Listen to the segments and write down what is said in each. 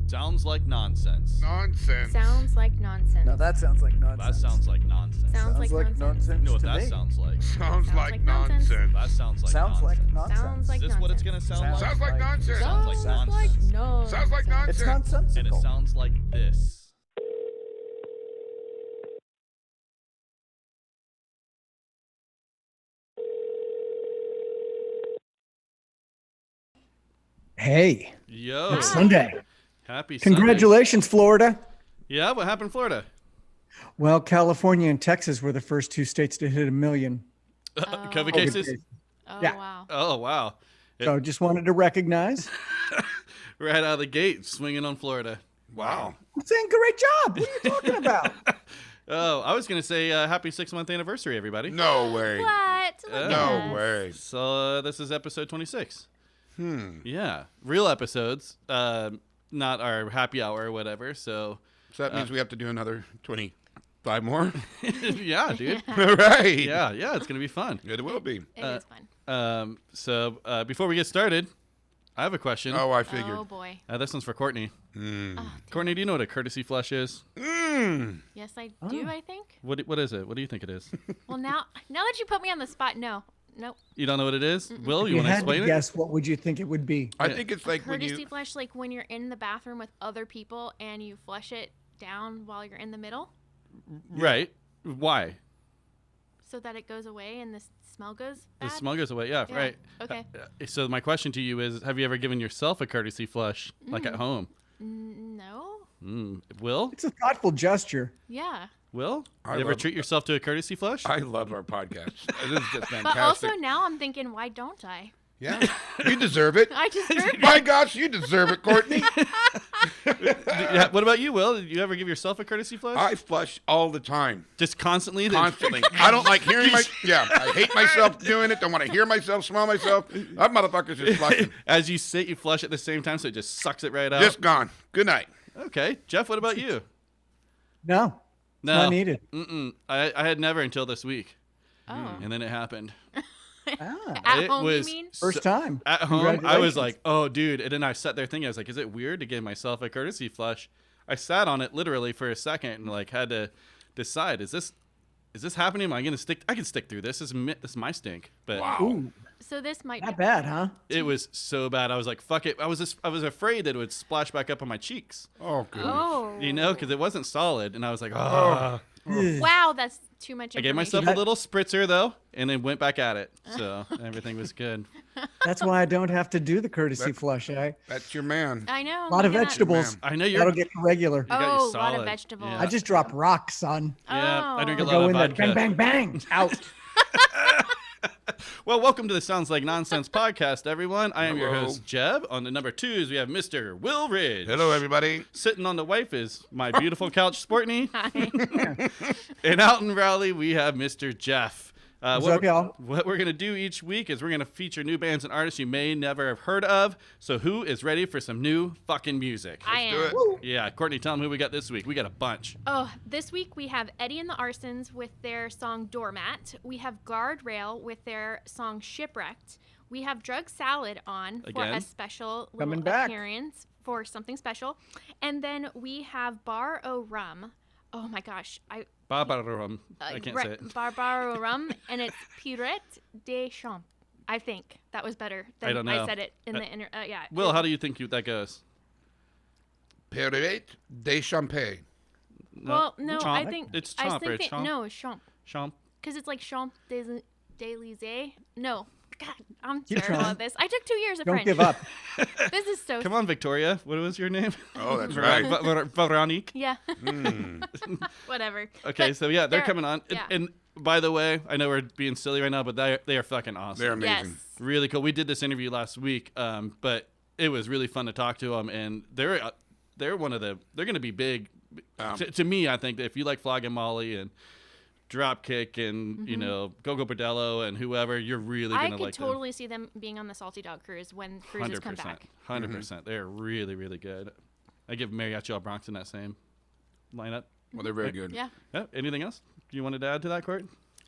Sounds like nonsense. Nonsense. Sounds like nonsense. Now that sounds like nonsense. That sounds like nonsense. Sounds like nonsense. You know what to that me. sounds like? Sounds like nonsense. That sounds like Sounds like nonsense. nonsense. Sounds like Is this what it's gonna nonsense. sound like? Sounds like nonsense. Sounds like nonsense. no. Sounds like nonsense. It's nonsensical. And it sounds like this. Hey, Yo. it's Sunday. Happy Sunday. Congratulations, Florida. Yeah, what happened in Florida? Well, California and Texas were the first two states to hit 1 million. COVID COVID cases? cases. Oh, Yeah. wow. Oh, wow. So just wanted to recognize. Right out of the gate, swinging on Florida. Wow. I'm saying great job. What are you talking about? Oh, I was going to say happy 6-month anniversary, everybody. No way. What? Look at No us. way. So this is episode 26. Hmm. Yeah, real episodes, not our happy hour or whatever. So, So that means we have to do another 25 more? yeah, dude. All right. Yeah, it's going to be fun. It will be. It is fun. So before we get started, I have a question. Oh, I figured. Oh, boy. This one's for Courtney. Mm. Oh, Courtney, do you know what a courtesy flush is? Mm. yes, I do, Oh. I think. What is it? What do you think it is? Well, now that you put me on the spot, no. Nope. You don't know what it is? Will, If you want to had explain to it? guess, what would you think it would be? I think it's like when Courtesy you... flush, like when you're in the bathroom with other people and you flush it down while you're in the middle Right. Why? so that it goes away and the smell goes The bad. smell goes away. Yeah, Yeah, right. okay. So my question to you is, have you ever given yourself a courtesy flush, like at home? No? Will? It's a thoughtful gesture. Yeah. Will? I You ever love- treat yourself to a courtesy flush? I love our podcast. This is just fantastic. But also now I'm thinking, why don't I? Yeah. You deserve it. I deserve it. My gosh, you deserve it, Courtney. Yeah, what about you, Will? Did you ever give yourself a courtesy flush? I flush all the time. Just constantly? Constantly. I don't like hearing I hate myself doing it. Don't want to hear myself, smell myself. That motherfucker's just flushing. As you sit, you flush at the same time, so it just sucks it right out. Just gone. Good night. Okay. Jeff, what about you? No, No. not needed. I had never until this week, Oh. and then it happened. Ah, At It home, was you mean? first time. At home, I was Congratulations. like, oh, dude. And then I sat there thinking, I was like, is it weird to give myself a courtesy flush? I sat on it literally for a second and like had to decide, is this happening? Am I going to stick? I can stick through this. This is my stink. But Wow. Ooh, So this might not be bad, huh? it was so bad. I was like, fuck it. I was afraid that it would splash back up on my cheeks, Oh, goodness. Oh. you know, because it wasn't solid. And I was like, oh. Ugh. Wow, that's too much I information. gave myself a little spritzer though, and then went back at it. So everything was good. That's why I don't have to do the courtesy flush. That's your man. I know. A lot of look at that. vegetables. I know you're. That'll get regular. You got your Oh, a lot solid. of vegetables. Yeah. I just drop rocks, son. Yeah, I drink a Oh. lot Go of in there, vodka. bang, bang, bang, out. Well, welcome to the Sounds Like Nonsense podcast, everyone. I am your Hello. host, Jeb. On the number 2s, we have Mr. Will Ridge. Hello, everybody. Sitting on the wife is my beautiful couch, Courtney. Hi. And out in Raleigh, we have Mr. Jeff. What's up, y'all? What we're going to do each week is we're going to feature new bands and artists you may never have heard of. So who is ready for some new fucking music? I do am. it. Woo. Yeah, Courtney, tell them who we got this week. We got a bunch. Oh, this week we have Eddy and the Arsons with their song Doormat. We have Guardrail with their song Shipwrecked. We have Drug Salad on for Again? a special Coming little back. appearance for something special. And then we have Barbar'O'Rhum. Oh my gosh. Barbar'O'Rhum. I can't say it. Barbar'O'Rhum, and it's Pirate de Champ. I think that was better than I don't know. said it in the inner. Yeah. Will, how do you think that goes? Perret de champagne. Well, no, I Chomp? think It's I chomp, think right? that, Chomp? no, it's Champ, Champ. because it's like Champ d'Élysée. No, God, I'm Keep terrible trying. at this. I took 2 years of Don't French. give up. This is so. Come on, Victoria. What was your name? Oh, that's right. Veronique. Yeah. Mm. Whatever. Okay, But so yeah, they're coming on. yeah. And by the way, I know we're being silly right now, but they are fucking awesome. They're Yes. amazing. Really cool. We did this interview last week, but it was really fun to talk to them, and they're going to be big. To me, I think that if you like Flogging Molly and Dropkick and you know Go-Go Bordello and whoever, you're really I gonna could like totally see them being on the Salty Dog cruise when cruises come back. 100%. They're really, really good. I give Mariachi Al Bronx in that same lineup. Well, they're very good. Yeah. Yeah. Anything else you wanted to add to that, Court?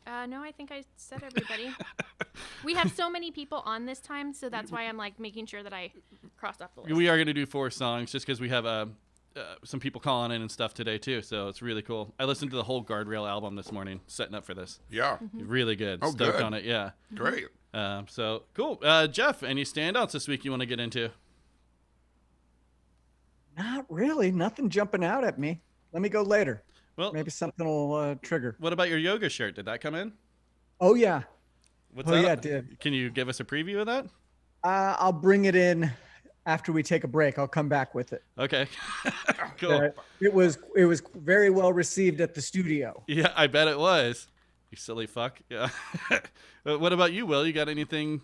No, I think I said everybody. We have so many people on this time, so that's why I'm like making sure that I crossed off the list. We are going to do 4 songs just because we have some people calling in and stuff today too, so it's really cool. I listened to the whole Guardrail album this morning, setting up for this. Yeah. Really good. Oh, Stoked good. on it. Yeah. Great. So cool. Jeff, any standouts this week you want to get into? Not really. Nothing jumping out at me. Let me go later. Well, Maybe something will trigger. what about your yoga shirt? Did that come in? Oh, yeah. What's Oh, that? yeah, it did. Can you give us a preview of that? I'll bring it in after we take a break. I'll come back with it. Okay. Cool. It was very well received at the studio. Yeah, I bet it was. You silly fuck. Yeah. What about you, Will? You got anything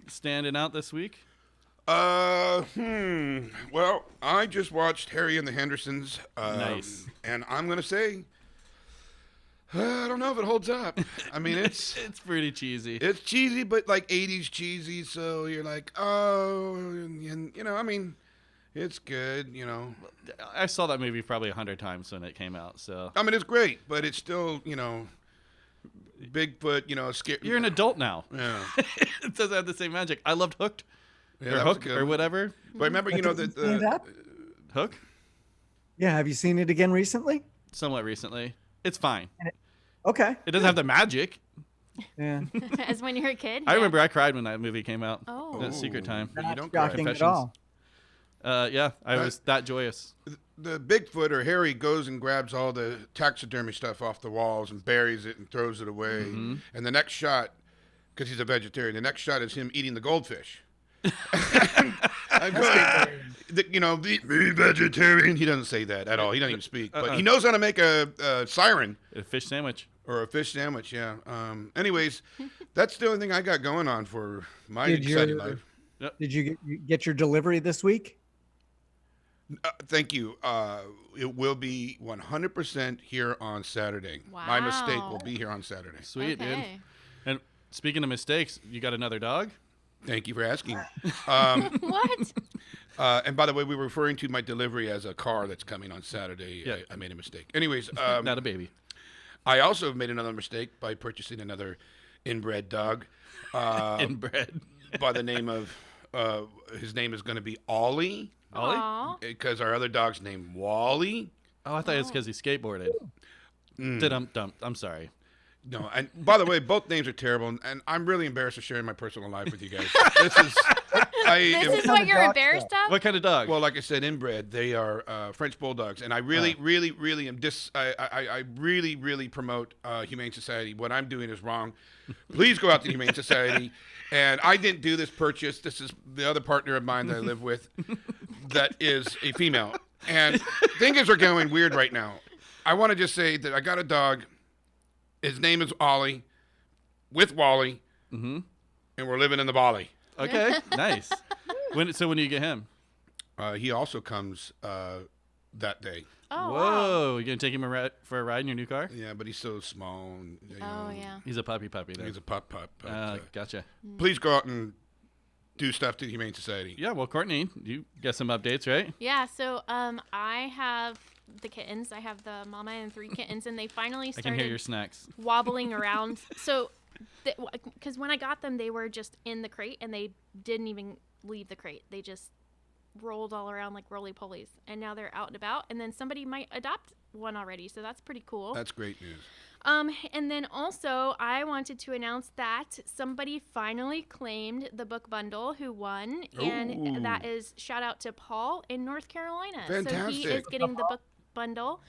standing out this week? Well, I just watched Harry and the Hendersons. Nice. And I'm gonna say, I don't know if it holds up. I mean, it's pretty cheesy. it's cheesy, but like 80s cheesy. So you're like, oh, and I mean, it's good. I saw that movie probably 100 times when it came out. So I mean, it's great, but it's still, Bigfoot. Scary. you're an adult now. Yeah. It doesn't have the same magic. I loved Hooked. Yeah, Or that was Hook good. or whatever. But remember, That doesn't stand up? Hook. Yeah, have you seen it again recently? Somewhat recently. It's fine. Okay. It doesn't have the magic. Yeah. As when you were a kid. I Yeah. remember I cried when that movie came out. Oh. That Secret Time. You Not don't cry. shocking at Confessions. all. Yeah, I was that joyous. The Bigfoot or Harry goes and grabs all the taxidermy stuff off the walls and buries it and throws it away. Mm-hmm. And the next shot, because he's a vegetarian, the next shot is him eating the goldfish. I'm going, the vegetarian. He doesn't say that at all. He doesn't even speak. But he knows how to make a siren A fish sandwich. or a fish sandwich. Yeah. Anyways, that's the only thing I got going on for my Did exciting your- life. Did you get your delivery this week? Thank you. It will be 100% here on Saturday. My mistake will Wow. be here on Saturday. Sweet, dude. Okay. And speaking of mistakes, you got another dog? Thank you for asking. What? And by the way, we were referring to my delivery as a car that's coming on Saturday. Yeah. I made a mistake. Anyways, Not a baby. I also made another mistake by purchasing another inbred dog Inbred. by the name of, his name is going to be Ollie, Ollie? Aw. because our other dog's named Wally. Oh, I thought it was because he skateboarded. Dum. I'm sorry. No, and by the way, both names are terrible, and I'm really embarrassed of sharing my personal life with you guys. This is This is what you're embarrassed of? What kind of dog? Well, like I said, inbred. They are French bulldogs, and I really am I really promote Humane Society. What I'm doing is wrong. Please go out to Humane Society. And I didn't do this purchase. This is the other partner of mine that I live with, that is a female. And things are going weird right now. I want to just say that I got a dog. His name is Ollie, with Wally, and we're living in the Bali. Okay, nice. When do you get him? He also comes that day. Oh, wow. Whoa, you gonna take him for a ride in your new car? Yeah, but he's so small. And, Oh, yeah. He's a puppy then. He's a pup. Gotcha. Please go out and do stuff to the Humane Society. Yeah, well, Courtney, you got some updates, right? Yeah, so I have the kittens. I have the mama and 3 kittens, and they finally I started can hear your snacks. wobbling around. So, because when I got them, they were just in the crate, and they didn't even leave the crate. They just rolled all around like roly-polies, and now they're out and about, and then somebody might adopt one already, so that's pretty cool. That's great news. And then also, I wanted to announce that somebody finally claimed the book bundle who won, Ooh. and that is shout out to Paul in North Carolina. So he Fantastic. is getting the book bundle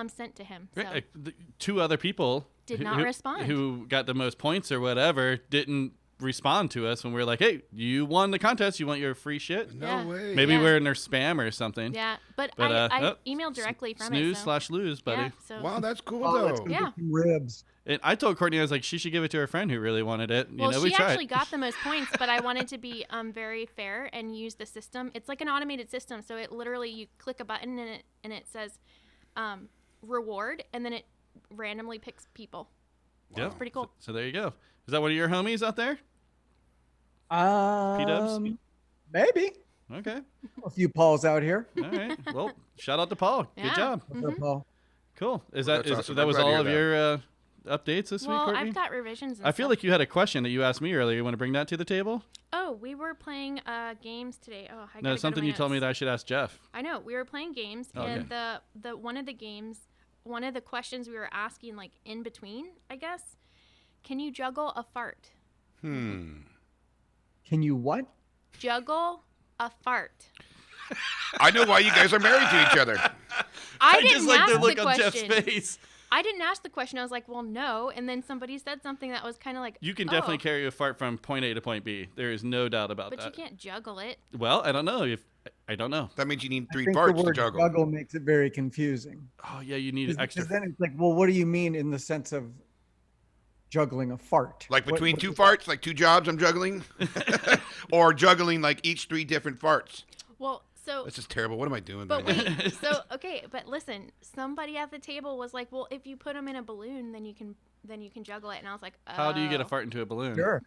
sent to him. So. The 2 other people Did not respond. who got the most points or whatever didn't respond to us when we were like, hey, you won the contest, you want your free shit? No Yeah. way. Maybe Yeah. we're in their spam or something. Yeah, but But, I oh, emailed directly from Snooze it. slash lose, buddy. Yeah, so Wow, that's cool Oh, it's though. gonna Yeah. be some ribs. And I told Courtney, I was like, she should give it to her friend who really wanted it. well, we she tried. actually got the most points, but I wanted to be very fair and use the system. It's like an automated system, so it literally you click a button and it says reward, and then it randomly picks people. Yeah, It's pretty cool. So there you go. Is that one of your homies out there? P-dubs? Maybe Okay. a few Pauls out here. All right. Well, shout out to Paul. Good Yeah. job. What's up, Paul? Cool. Well, that's awesome. That I'm was glad to all hear of that. your updates this week, Well, Courtney? I've got revisions. And I feel stuff. like you had a question that you asked me earlier. You want to bring that to the table? Oh, we were playing games today. Oh, I No, gotta something go to my you told me notes. that I should ask Jeff. I know we were playing games, Oh, and the one of the games, one of the questions we were asking, like in between, I guess, can you juggle a fart? Can you what? Juggle a fart. I know why you guys are married to each other. I just didn't like ask the look the on Jeff's question. face. I didn't ask the question. I was like, well, no. And then somebody said something that was kind of like, You can oh, definitely carry a fart from point A to point B. There is no doubt about but that. you can't juggle it. Well, I don't know if I don't know. That means you need I 3 think the parts to word juggle. makes it very confusing. Oh yeah, you need extra. Because then it's like, well, what do you mean in the sense of juggling a fart? Like between what 2 is farts, like 2 jobs I'm juggling? Or juggling like each 3 different farts? Well, so This is terrible. What am I doing? But right now? wait, so okay, but listen, somebody at the table was like, "Well, if you put them in a balloon, then you can juggle it." And I was like, oh. How do you get a fart into a balloon? Sure,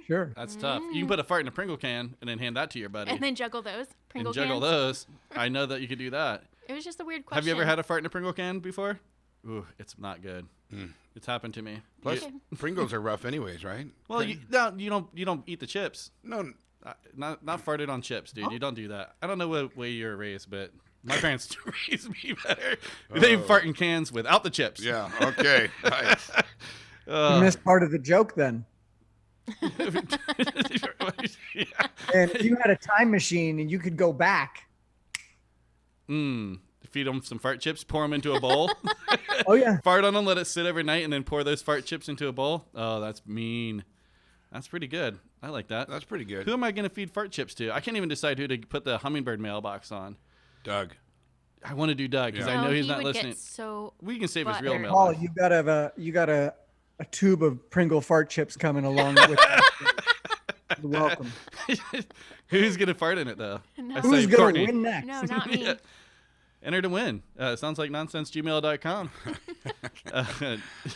sure. That's tough. You can put a fart in a Pringle can and then hand that to your buddy And then juggle those Pringle and juggle cans. those. I know that you could do that. It was just a weird question. Have you ever had a fart in a Pringle can before? Ooh, it's not good. It's happened to me. Plus, Okay. Pringles are rough anyways, right? Well, you don't eat the chips. No, Not farted on chips, dude. You don't do that. I don't know what way you were raised, but my parents raised me better. They fart in cans without the chips. yeah, okay, nice. You missed part of the joke then. Yeah. And if you had a time machine and you could go back. Feed them some fart chips, pour them into a bowl, Oh yeah. fart on them, let it sit overnight, and then pour those fart chips into a bowl. Oh, that's mean. That's pretty good. I like that. That's pretty good. Who am I going to feed fart chips to? I can't even decide who to put the hummingbird mailbox on. Doug. I want to do Doug because Yeah. I know he's he not would listening. Get so We can save his real butthurt. mailbox. Paul, you got a tube of Pringle fart chips coming along with you. You're welcome. Who's going to fart in it, though? No. I Who's say gonna Courtney. win next? No, not me. Yeah. Enter to win. Sounds like nonsensegmail.com.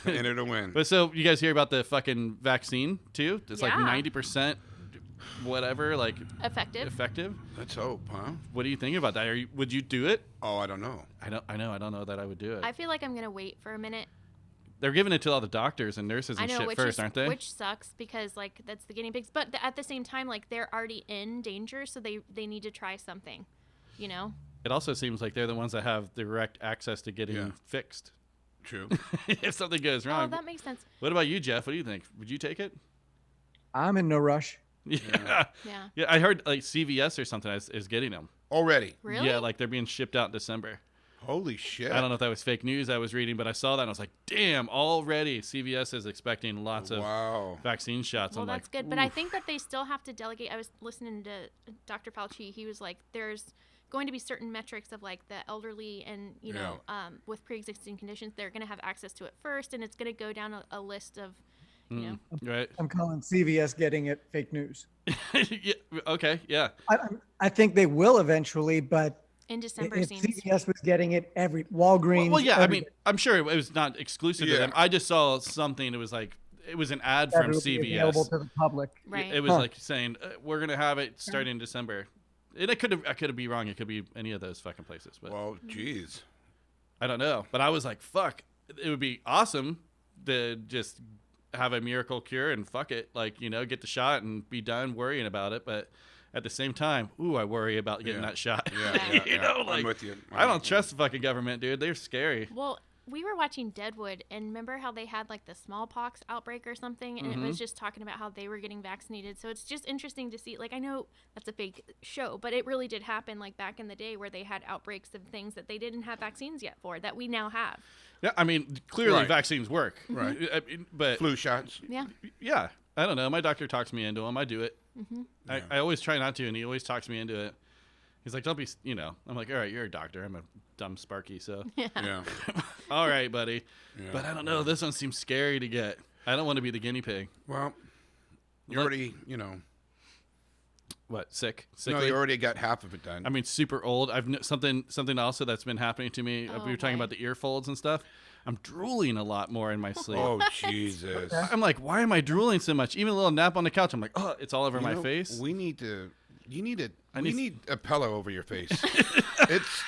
Enter to win. But so you guys hear about the fucking vaccine too? It's like Yeah. 90% whatever, like Effective. Let's hope, huh? What do you think about that? Would you do it? Oh, I don't know. I don't know that I would do it. I feel like I'm gonna wait for a minute. They're giving it to all the doctors and nurses I and know, shit which first, aren't they? Which sucks because like that's the guinea pigs. But at the same time, like they're already in danger, so they need to try something. You know. It also seems like they're the ones that have direct access to getting Yeah. fixed. True. If something goes Oh, wrong. that makes sense. What about you, Jeff? What do you think? Would you take it? I'm in no rush. Yeah. Yeah. Yeah, I heard like CVS or something is getting them. Already. Really? Yeah, like they're being shipped out in December. Holy shit. I don't know if that was fake news I was reading, but I saw that and I was like, damn, already CVS is expecting lots of Wow. vaccine shots. Well, I'm that's like, good. But I think that they still have to delegate. I was listening to Dr. Fauci. He was like, there's going to be certain metrics of like the elderly and, you know, with pre-existing conditions, they're going to have access to it first. And it's going to go down a list of, you know. right. I'm calling CVS getting it fake news. Yeah, okay, yeah. I think they will eventually, but In December if seems. CVS was getting it every Walgreens. Well, yeah, I mean, everybody, I'm sure it was not exclusive to Yeah. them. I just saw something. It was like, it was an ad that from it'll be available CVS. to the public. Right. It was Huh. like saying, we're going to have it starting in December. And I could be wrong. It could be any of those fucking places, but Well, geez. I don't know. But I was like, fuck, it would be awesome to just have a miracle cure and fuck it. Like, you know, get the shot and be done worrying about it. But at the same time, I worry about getting Yeah. that shot. Yeah, You know, I'm like, with you. I don't trust the fucking government, dude. They're scary. Well, we were watching Deadwood, and remember how they had like the smallpox outbreak or something, and it was just talking about how they were getting vaccinated. So it's just interesting to see. Like, I know that's a fake show, but it really did happen. Like back in the day, where they had outbreaks of things that they didn't have vaccines yet for, that we now have. Yeah, I mean, clearly Right. vaccines work. Right. I mean, but Flu shots. Yeah. yeah, I don't know. My doctor talks me into them. I do it. I always try not to, and he always talks me into it. He's like, don't be, you know. I'm like, all right, you're a doctor. I'm a dumb Sparky, so. Yeah. All right, buddy. Yeah. But I don't know. This one seems scary to get. I don't want to be the guinea pig. Well, you Let- already, you know. What? Sick? No, Sickly? you already got half of it done. I mean, super old. something also that's been happening to me. Oh, we were talking boy. about the ear folds and stuff. I'm drooling a lot more in my sleep. Oh, Jesus. I'm like, why am I drooling so much? Even a little nap on the couch, I'm like, oh, it's all over You my know, face. We need to. We need- need a pillow over your face.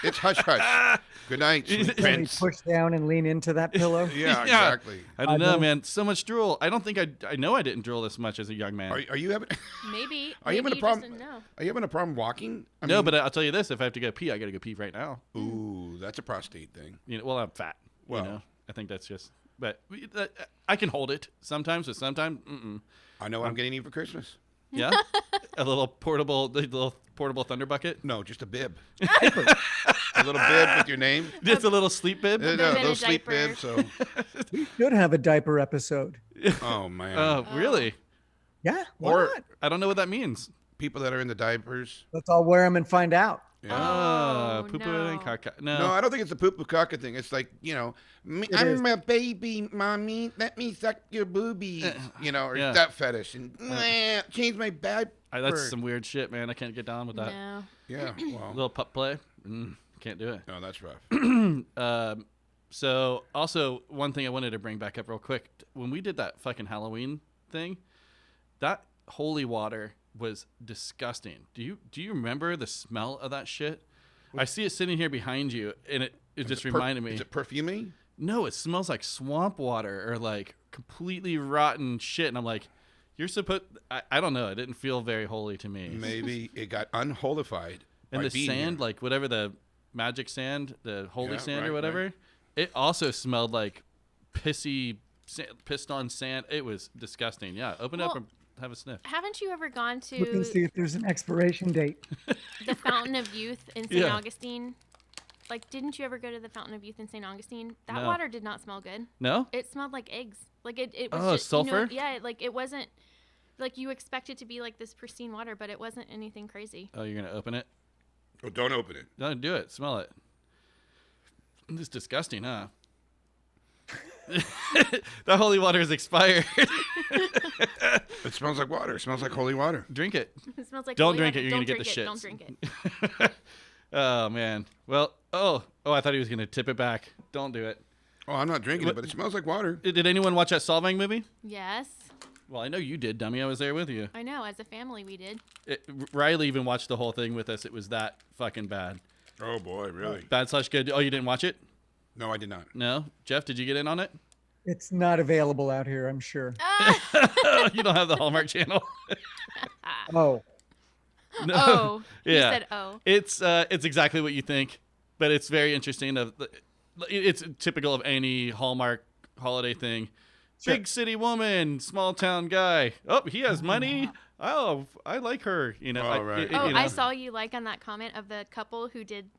It's hush hush. Good night, sweet Let me prince. push down and lean into that pillow. Yeah, exactly. I don't know, don't- man. So much drool. I don't think I know I didn't drool this much as a young man. Are you having? Maybe. Are you having a just problem? didn't know. Are you having a problem walking? No, but I'll tell you this: if I have to go pee, I got to go pee right now. Ooh, that's a prostate thing. You know, well, I'm fat. Well. You know, I think that's just. But I can hold it sometimes, but sometimes, I know what I'm getting you for Christmas. yeah, the little portable thunder bucket. No, just a bib. A little bib with your name. Just a little sleep bib. No, bib and a little sleep diaper. bib. So, We should have a diaper episode. oh man. Oh, really? Yeah. Why Or- not? I don't know what that means. People that are in the diapers. Let's all wear them and find out. Yeah. Oh, Poo-poo no. and caca. No, No. I don't think it's a poop caca thing. It's like, It I'm is. a baby, mommy. Let me suck your boobies. Or Yeah. that fetish. And change my diaper. That's some weird shit, man. I can't get down with that. No. Yeah, well, Little pup play. Can't do it. no, that's rough. So also one thing I wanted to bring back up real quick. When we did that fucking Halloween thing, that holy water was disgusting. Do you remember the smell of that shit? I see it sitting here behind you, and it just reminded me. Is it perfumey? No, it smells like swamp water or like completely rotten shit. And I'm like, you're supposed. I don't know. It didn't feel very holy to me. Maybe it got unholified. And by the being sand, here. like whatever the magic sand, the holy Yeah, sand right, or whatever, right. it also smelled like pissed on sand. It was disgusting. Yeah, open it up Well, and have a sniff. Haven't you ever gone Look and to see if there's an expiration date. the Fountain of Youth in St. Yeah. Augustine? Like, didn't you ever go to the Fountain of Youth in St. Augustine? That No. water did not smell good. No? It smelled like eggs. Like it was Oh, just, sulfur? Yeah, like it wasn't like you expect it to be like this pristine water, but it wasn't anything crazy. Oh, you're gonna open it? Oh, don't open it. No, do it. Smell it. It's disgusting, huh? The holy water is expired. It smells like water. It smells like holy water. Drink it. It smells like Don't holy drink water. it, you're Don't gonna get drink the it. Don't shits. drink it. Oh man. Well, I thought he was gonna tip it back. Don't do it. Oh, I'm not drinking it, but it smells like water. Did anyone watch that Solvang movie? Yes, Well, I know you did, dummy. I was there with you. I know. As a family, we did. Riley even watched the whole thing with us. It was that fucking bad. Oh boy, really? Bad/good. Oh, you didn't watch it? No, I did not. No? Jeff, did you get in on it? It's not available out here, I'm sure. You don't have the Hallmark channel? Oh, No. Oh, Yeah. you said oh. It's exactly what you think, but it's very interesting. It's typical of any Hallmark holiday thing. Sure. Big city woman, small town guy. Oh, he has money. Oh, I like her. You know. Oh, right. Oh, you know. I saw you like on that comment of the couple who did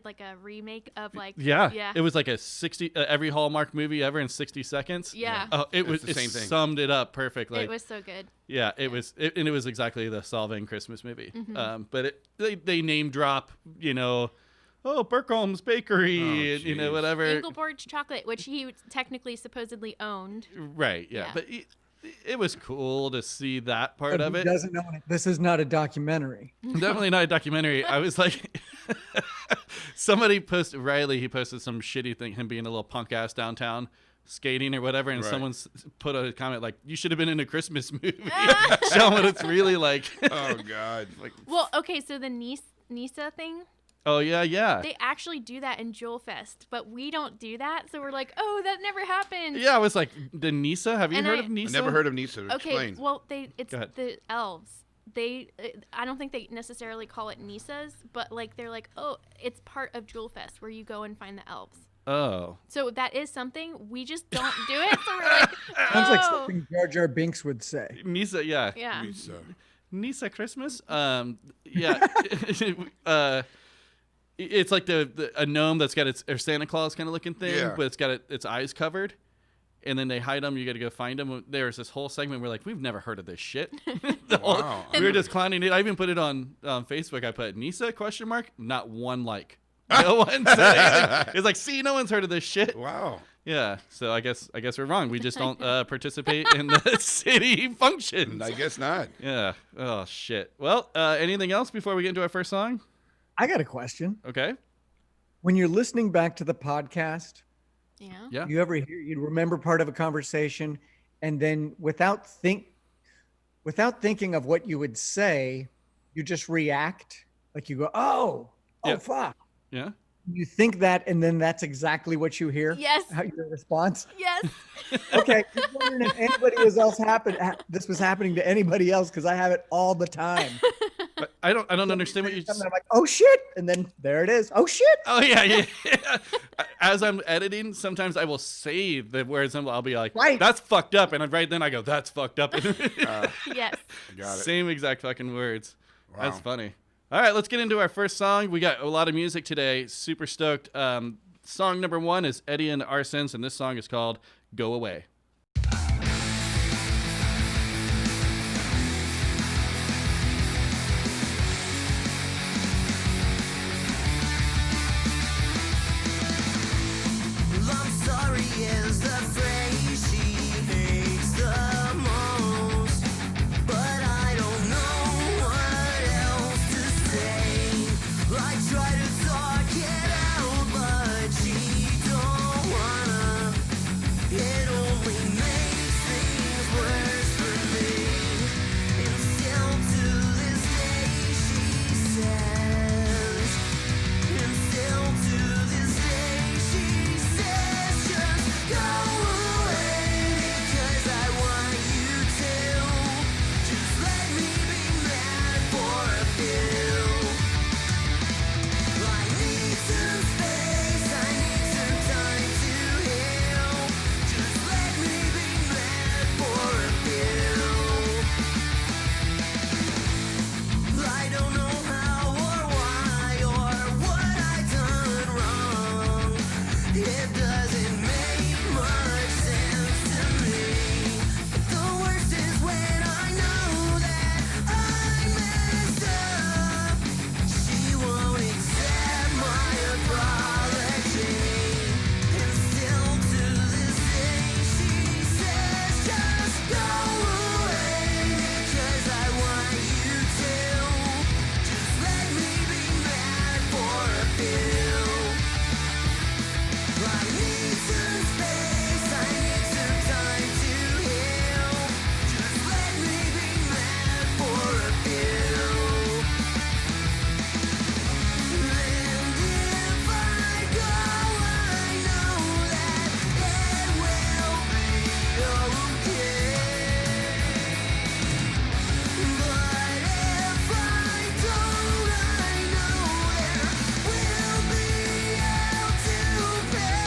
like a remake of like Yeah. It was like a 60 every Hallmark movie ever in 60 seconds. Yeah. Oh, it was the same thing. summed it up perfectly. It was so good. Yeah, it was, and it was exactly the Solvang Christmas movie. Mm-hmm. But they name drop, Burkholm's Bakery, Oh, and, jeez. whatever. Engelborg's chocolate, which he technically supposedly owned. Right, yeah. Yeah. But it was cool to see that part but of who it. doesn't know it? This is not a documentary. Definitely not a documentary. I was like, somebody posted, Riley, he posted some shitty thing, him being a little punk ass downtown skating or whatever, and Right. someone put a comment like, you should have been in a Christmas movie. Show what it's really like. Oh God. Like, Well, okay, so the Nisa thing, oh, yeah. they actually do that in Jewel Fest, but we don't do that. So we're like, oh, that never happened. Yeah, I was like, the Nisa? Have you And heard I- of I Nisa? never heard of Nisa. Okay, Explain. well, it's Go ahead. the elves. I don't think they necessarily call it Nisas, but like they're like, oh, it's part of Jewel Fest where you go and find the elves. Oh. So that is something we just don't do it. So we're like, Sounds like oh, something Jar Jar Binks would say. Nisa, yeah. yeah. Nisa. Nisa Christmas? Yeah. It's like a gnome that's got or Santa Claus kind of looking thing, Yeah. but it's got its eyes covered. And then they hide them. You got to go find them. There's this whole segment where like, we've never heard of this shit. Wow. We were just clowning it. I even put it on Facebook. I put Nisa ? Not one like. No one said anything. It's like, see, no one's heard of this shit. Wow. Yeah. So I guess we're wrong. We just don't participate in the city functions. I guess not. Yeah. Oh shit. Well, anything else before we get into our first song? I got a question. Okay. When you're listening back to the podcast, Yeah. Yeah. you you remember part of a conversation, and then without thinking of what you would say, you just react. Like you go, oh Yeah. fuck. Yeah. You think that, and then that's exactly what you hear? Yes. Your response? Yes. Okay. Just wondering if anybody this was happening to anybody else, because I have it all the time. But I don't understand what you. I'm like, oh shit, and then there it is. Oh shit. Oh yeah. As I'm editing, sometimes I will save the words and I'll be like, Right. "That's fucked up," and right then I go, "That's fucked up." Yes. Got it. Same exact fucking words. Wow. That's funny. All right, let's get into our first song. We got a lot of music today. Super stoked. Song number 1 is Eddy and Arsons, and this song is called "Go Away." I'm sorry is the phrase she hates the most, but I don't know what else to say. I try to talk it out, but she don't wanna. It only makes things worse for me. And still to this day she says, and still to this day she says, just go away because I want you to. Just let me be mad for a few. I need some space, I need some time to heal. Just let me be mad for a few. I don't know how or why or what I done wrong. It doesn't make much sense to me. The worst is when I know that I messed up. She won't accept my apology. And still to this day she says, just go away because I want you to. Just let me be mad for a few. I need some space, I need some time to heal. Just let me be mad for a few. And if I go, I know that it will be okay. But if I don't, I know there will be hell to pay.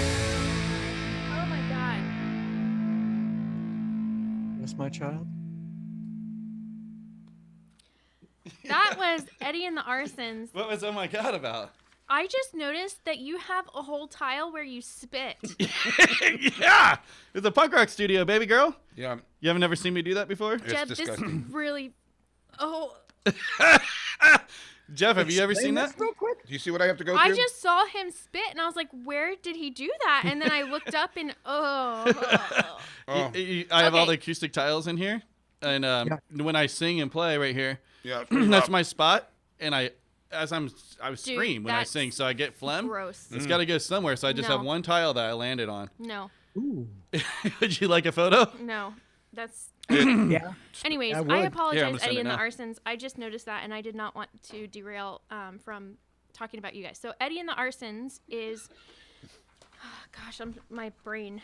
Oh my God. Yes, my child. That was Eddy and the Arsons. What was "Oh my God" about? I just noticed that you have a whole tile where you spit. Yeah, it's a punk rock studio, baby girl. Yeah. You haven't ever seen me do that before? Jeb, this disgusting. really. Oh, Jeff, have you ever seen that? Real quick. Do you see what I have to go I through? just saw him spit and I was like, where did he do that? And then I looked up and Oh. I have all the Okay. acoustic tiles in here, and when I sing and play right here, Yeah. it's pretty that's rough. my spot. And I Dude, scream when I that's sing, so I get phlegm. gross. It's got to go somewhere, so I just No. have one tile that I landed on. No, Ooh. Would you like a photo? no. That's. Yeah. Anyways, I I would. Here, I'm apologize, gonna send Eddie it and the now. Arsons. I just noticed that, and I did not want to derail from talking about you guys. So Eddie and the Arsons is, gosh, my brain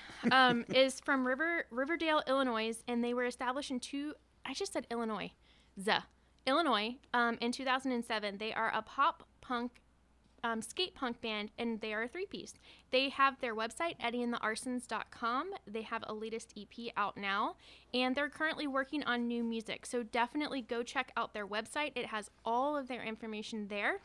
is from Riverdale, Illinois, and they were established in I just said Illinois, Illinois, in 2007. They are a pop punk. Skate punk band, and they are a 3-piece. They have their website, eddyandthearsons.com. They have a latest EP out now, and they're currently working on new music. So definitely go check out their website. It has all of their information there.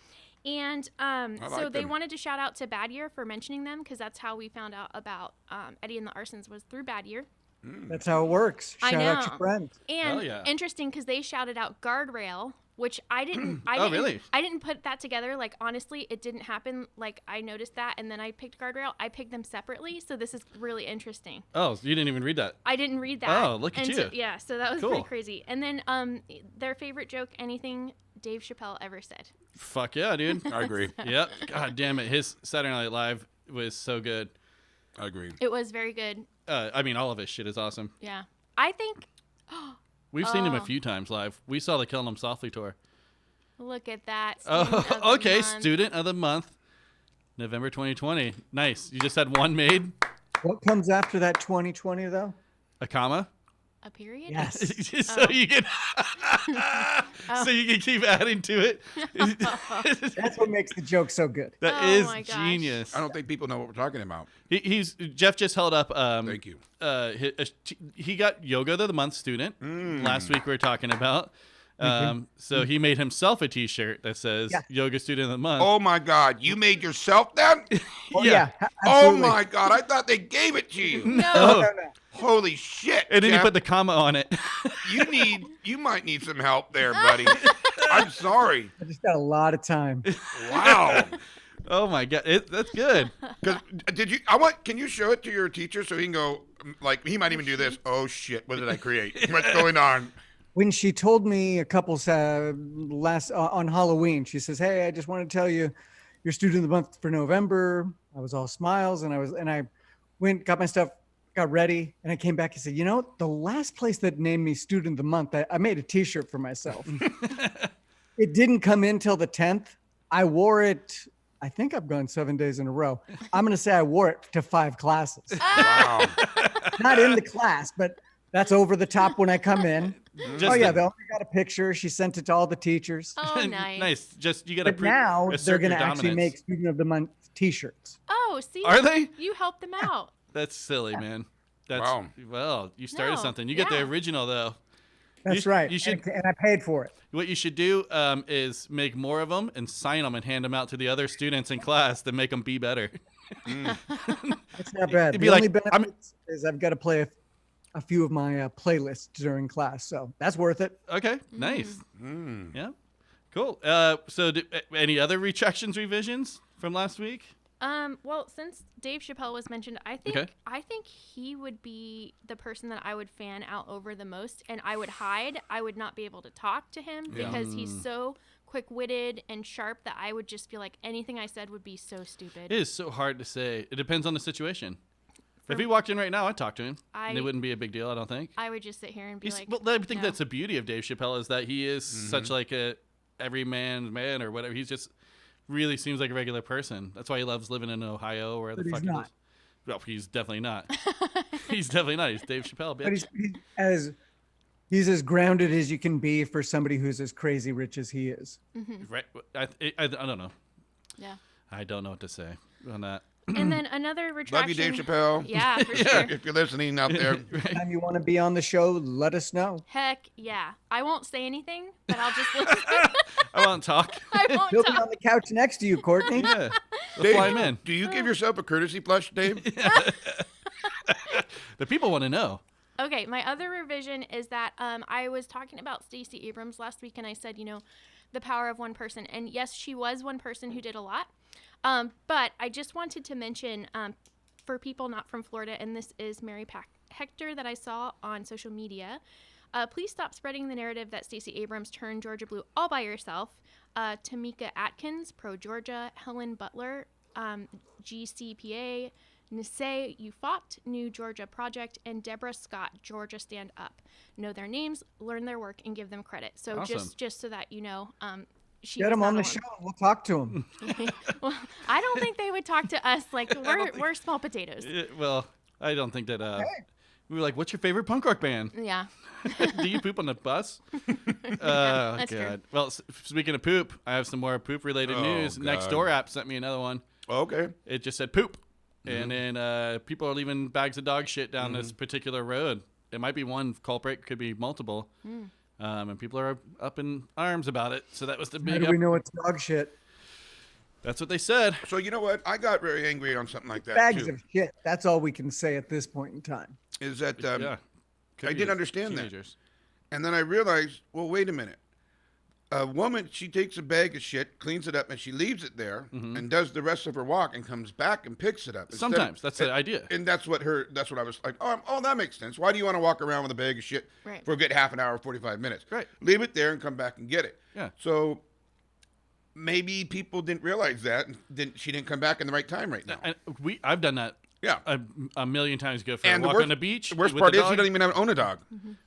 And so they them. wanted to shout out to Bad Year for mentioning them, because that's how we found out about Eddie and the Arsons was through Bad Year. That's how it works. I Shout out know. your friends. And Hell yeah. interesting, because they shouted out Guardrail, which I didn't. Really? I didn't put that together. Like, honestly, it didn't happen. Like, I noticed that, and then I picked Guardrail. I picked them separately, so this is really interesting. Oh, so you didn't even read that. I didn't read that. Oh, look at And you. so, yeah, so that was Cool. pretty crazy. And then their favorite joke, anything Dave Chappelle ever said. Fuck yeah, dude. I agree. Yep. God damn it. His Saturday Night Live was so good. I agree. It was very good. I mean, all of his shit is awesome. Yeah. I think, We've seen him a few times live. We saw the Killing Him Softly tour. look at that. Oh, Student of the okay. month. Student of the month, November 2020. Nice. You just had one made? What comes after that 2020 though? A comma? A period? Yes. So you can so you can keep adding to it. That's what makes the joke so good. That Oh is my gosh. genius. I don't think people know what we're talking about. He's Jeff just held up. Thank you. He got Yoga of the Month student last week. We were talking about. So he made himself a T-shirt that says Yeah. Yoga Student of the Month. Oh my God! You made yourself that? Oh, Yeah. yeah. Oh Absolutely. my God! I thought they gave it to you. No. No. Holy shit! And then Jeff. he put the comma on it. You might need some help there, buddy. I'm sorry. I just got a lot of time. Wow. Oh my God, that's good. Because can you show it to your teacher so he can go, like, he might even do this. Oh shit, what did I create? What's going on? When she told me a couple on Halloween, she says, "Hey, I just want to tell you, you're student of the month for November." I was all smiles, and I went, got my stuff, got ready, and I came back and said, "You know, the last place that named me student of the month, I made a T-shirt for myself. It didn't come in till the 10th. I wore it. I think I've gone 7 days in a row. I'm going to say I wore it to 5 classes, Wow. not in the class, but that's over the top when I come in." Just Oh yeah, the- they only got a picture. She sent it to all the teachers. Oh, nice. Nice. Just you got to But now they're assert going your to actually dominance. make student of the month T-shirts. Oh, see? Are they? You helped them out. That's silly, man. That's Wow. well, you started No, something. You get the yeah. original though. That's You- right. you should- and I paid for it. What you should do is make more of them and sign them and hand them out to the other students in class to make them be better. It's not bad. It'd The be like, only benefit is I've got to play a few of my playlists during class, so that's worth it. Okay, nice. Mm. Yeah, cool. So any other retractions, revisions from last week? Well, since Dave Chappelle was mentioned, I think Okay. he would be the person that I would fan out over the most, and I would hide. I would not be able to talk to him Yeah. because he's so quick-witted and sharp that I would just feel like anything I said would be so stupid. It is so hard to say. It depends on the situation. If he walked in right now, I'd talk to him. And it wouldn't be a big deal, I don't think. I would just sit here and be like, Well, I think no. that's the beauty of Dave Chappelle is that he is such like a everyman's man or whatever. He's just really seems like a regular person. That's why he loves living in Ohio or where the But fuck he's he not. lives. Well, he's definitely not. He's definitely not. He's Dave Chappelle, But bitch. he's as grounded as you can be for somebody who's as crazy rich as he is. Right? I don't know. yeah. I don't know what to say on that. And then another Love retraction. you, Dave Chappelle. Yeah, for sure. If you're listening out there. Anytime you want to be on the show, let us know. Heck yeah. I won't say anything, but I'll just listen. I won't talk. I won't He'll be on talk. the couch next to you, Courtney. Yeah. We'll Dave, fly him in. do you give yourself a courtesy flush, Dave? The people want to know. Okay, my other revision is that I was talking about Stacey Abrams last week, and I said, the power of one person. And yes, she was one person who did a lot. But I just wanted to mention for people not from Florida, and this is Mary Hector that I saw on social media, please stop spreading the narrative that Stacey Abrams turned Georgia blue all by herself. Tamika Atkins, pro-Georgia, Helen Butler, GCPA, Nisei You Fought, New Georgia Project, and Deborah Scott, Georgia Stand Up. Know their names, learn their work, and give them credit. So Awesome. just so that you know, she Get was them not on the alone. show. We'll talk to them. Well, I don't think they would talk to us like we're small potatoes. Well, I don't think that. We were like, "What's your favorite punk rock band?" Yeah. Do you poop on the bus? That's true. God. Well, speaking of poop, I have some more poop-related Oh, news. God. Next Door app sent me another one. Okay. It just said poop, and then people are leaving bags of dog shit down this particular road. It might be one culprit, could be multiple, and people are up in arms about it. So that was the How big. do we know it's dog shit? That's what they said. So you know what? I got very angry on something like that Bags too. of shit. That's all we can say at this point in time. Is that Yeah, I didn't understand that. teenagers. And then I realized, well, wait a minute. A woman, she takes a bag of shit, cleans it up, and she leaves it there and does the rest of her walk and comes back and picks it up. Sometimes that's the idea. And that's what I was like, oh, that makes sense. Why do you want to walk around with a bag of shit Right. for a good half an hour, 45 minutes? Right. Leave it there and come back and get it. Yeah. So maybe people didn't realize that and she didn't come back in the right time right now. And I've done that. Yeah. A million times. Go for And a the walk worst, on the beach. the worst with part the is he dog. doesn't even own a dog.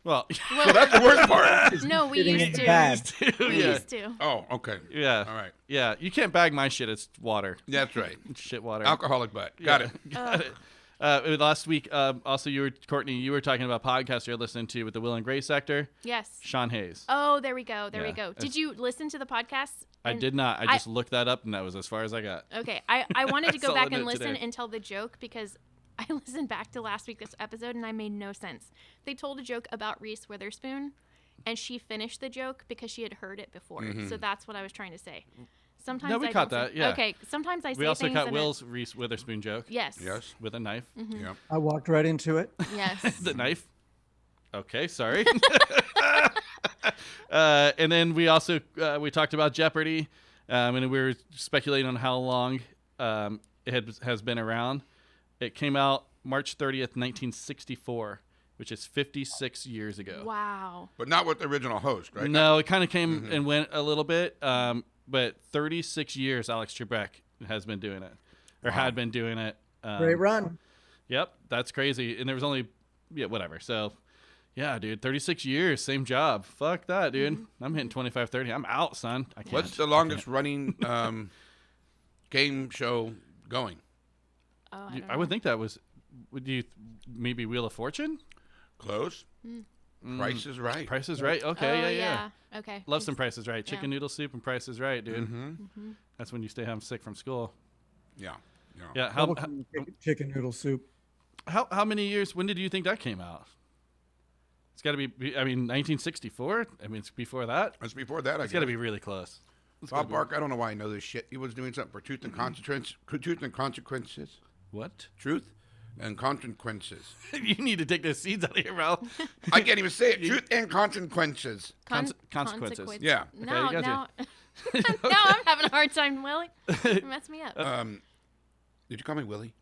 Well, So that's the worst part. No, we Getting used in the to. bag. We yeah, used to. Oh, okay. yeah, All right. yeah. You can't bag my shit. It's water. That's right. It's shit water. Alcoholic butt. Got it. Got it. Last week, also Courtney, you were talking about podcasts you're listening to with the Will and Grace sector. Yes. Sean Hayes. Oh, there we go. There we Yeah. go. Did you listen to the podcast? I And- did not. I just looked that up, and that was as far as I got. Okay, I wanted to go Saw back it and listen today. and tell the joke because I listened back to last week's episode and I made no sense. They told a joke about Reese Witherspoon, and she finished the joke because she had heard it before. So that's what I was trying to say. Sometimes No, we I caught don't that, say- yeah. Okay, sometimes I say We also things caught and Will's Reese Witherspoon joke. Yes. Yes. With a knife. Yeah. I walked right into it. Yes. The knife. Okay, sorry. And then we also we talked about Jeopardy, and we were speculating on how long it has been around. It came out March 30th, 1964, which is 56 years ago. Wow. But not with the original host, right? No, it kind of came and went a little bit, but 36 years Alex Trebek has been doing it, or had been doing it. Great run. Yep, that's crazy. And there was only, whatever. So, yeah, dude, 36 years, same job. Fuck that, dude. I'm hitting 25, 30. I'm out, son. I can't. What's the longest running game show going? Oh, I would think that was, maybe Wheel of Fortune? Close. Price is Right. Price is Right. Okay, Oh, yeah. Okay. Love some Price is Right. Chicken Yeah. noodle soup and Price is Right, dude. That's when you stay home sick from school. Yeah. Yeah. Yeah. Double chicken noodle soup. How many years? When did you think that came out? It's got to be. I mean, 1964. I mean, it's before that. That's before that, I It's guess. got to be really close. Bob Bark, I don't know why I know this shit. He was doing something for Truth and Consequences. Truth and Consequences. What? Truth and Consequences. You need to take the seeds out of your mouth. I can't even say it. Truth and Consequences. Consequences. Yeah. No, Okay, you now, got now I'm having a hard time, Willie. You messed me up. Did you call me Willie?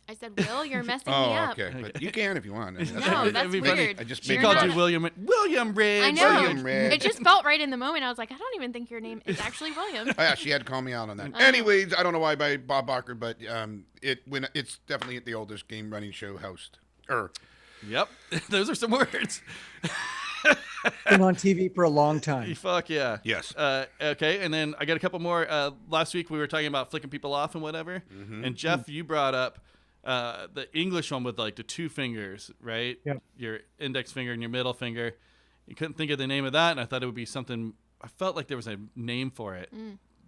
I said, Will, you're messing Oh, me up. okay. But you can if you want. No, It'd that's be funny. weird. I just She made You're called it not- you William Riggs. I know. William Red. It just felt right in the moment. I was like, I don't even think your name is actually William. Oh, yeah, she had to call me out on that. Anyways, I don't know why by Bob Barker, but it's definitely the oldest game running show host. Yep. Those are some words. Been on TV for a long time. Fuck yeah. Yes. Okay, and then I got a couple more. Last week we were talking about flicking people off and whatever. And Jeff, you brought up the English one with like the two fingers, right? Yep. Your index finger and your middle finger. You couldn't think of the name of that, and I thought it would be something. I felt like there was a name for it.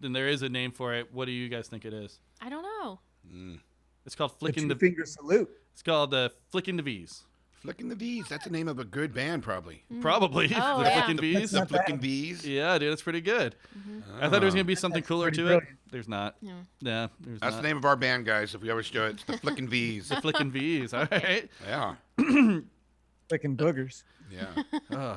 Then there is a name for it. What do you guys think it is? I don't know. It's called The flicking the. two-finger salute. It's called flicking the V's. Flicking the V's. That's the name of a good band, probably. Probably Oh, the yeah. flicking V's. The not Flicking bad. V's. Yeah, dude, that's pretty good. I thought there was gonna be something cooler pretty to brilliant. it. There's not. No. Yeah, there's That's not. the name of our band, guys. If we ever show it, it's the Flicking V's. The flicking V's. All right. Yeah. Licking boogers. Yeah.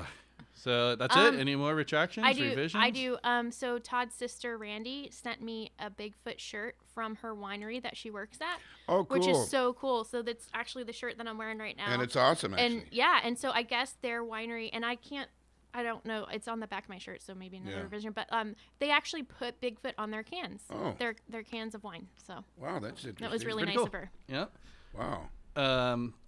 So that's it. Any more retractions, I do. revisions? I do. So Todd's sister Randy sent me a Bigfoot shirt from her winery that she works at, Oh, cool. which is so cool. So that's actually the shirt that I'm wearing right now. And it's awesome, actually. And yeah, and so I guess their winery, and I don't know, it's on the back of my shirt, so maybe another Yeah. revision. But they actually put Bigfoot on their cans. Oh. Their cans of wine. So Wow, that's interesting. that was really Pretty nice cool. of her. Yeah. Wow.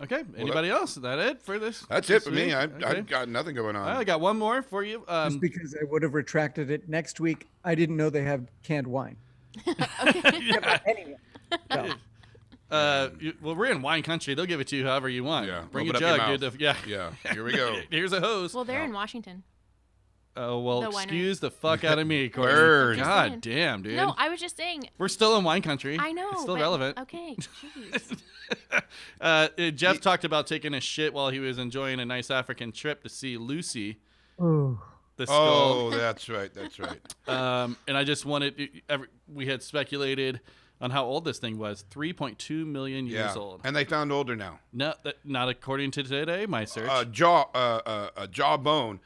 Okay. Anybody else? Is that it for this? That's it for me. week? I've got nothing going on. I got one more for you. Just because I would have retracted it next week. I didn't know they have canned wine. Anyway, so, well, we're in wine country. They'll give it to you however you want. Yeah, Bring a open up jug, your dude. mouth. Yeah. Here we go. Here's a hose. Well, they're in Washington. Oh, well, The winery. excuse the fuck out of me, Courtney. Word. Just God saying. damn, dude. No, I was just saying. We're still in wine country. I know. It's still but- relevant. Okay. Jeez. Jeff talked about taking a shit while he was enjoying a nice African trip to see Lucy, ooh. the skull. Oh, that's right. That's right. And I just wanted, we had speculated on how old this thing was. 3.2 million years Yeah. old. And they found older now. No, not according to today, my search. A jawbone,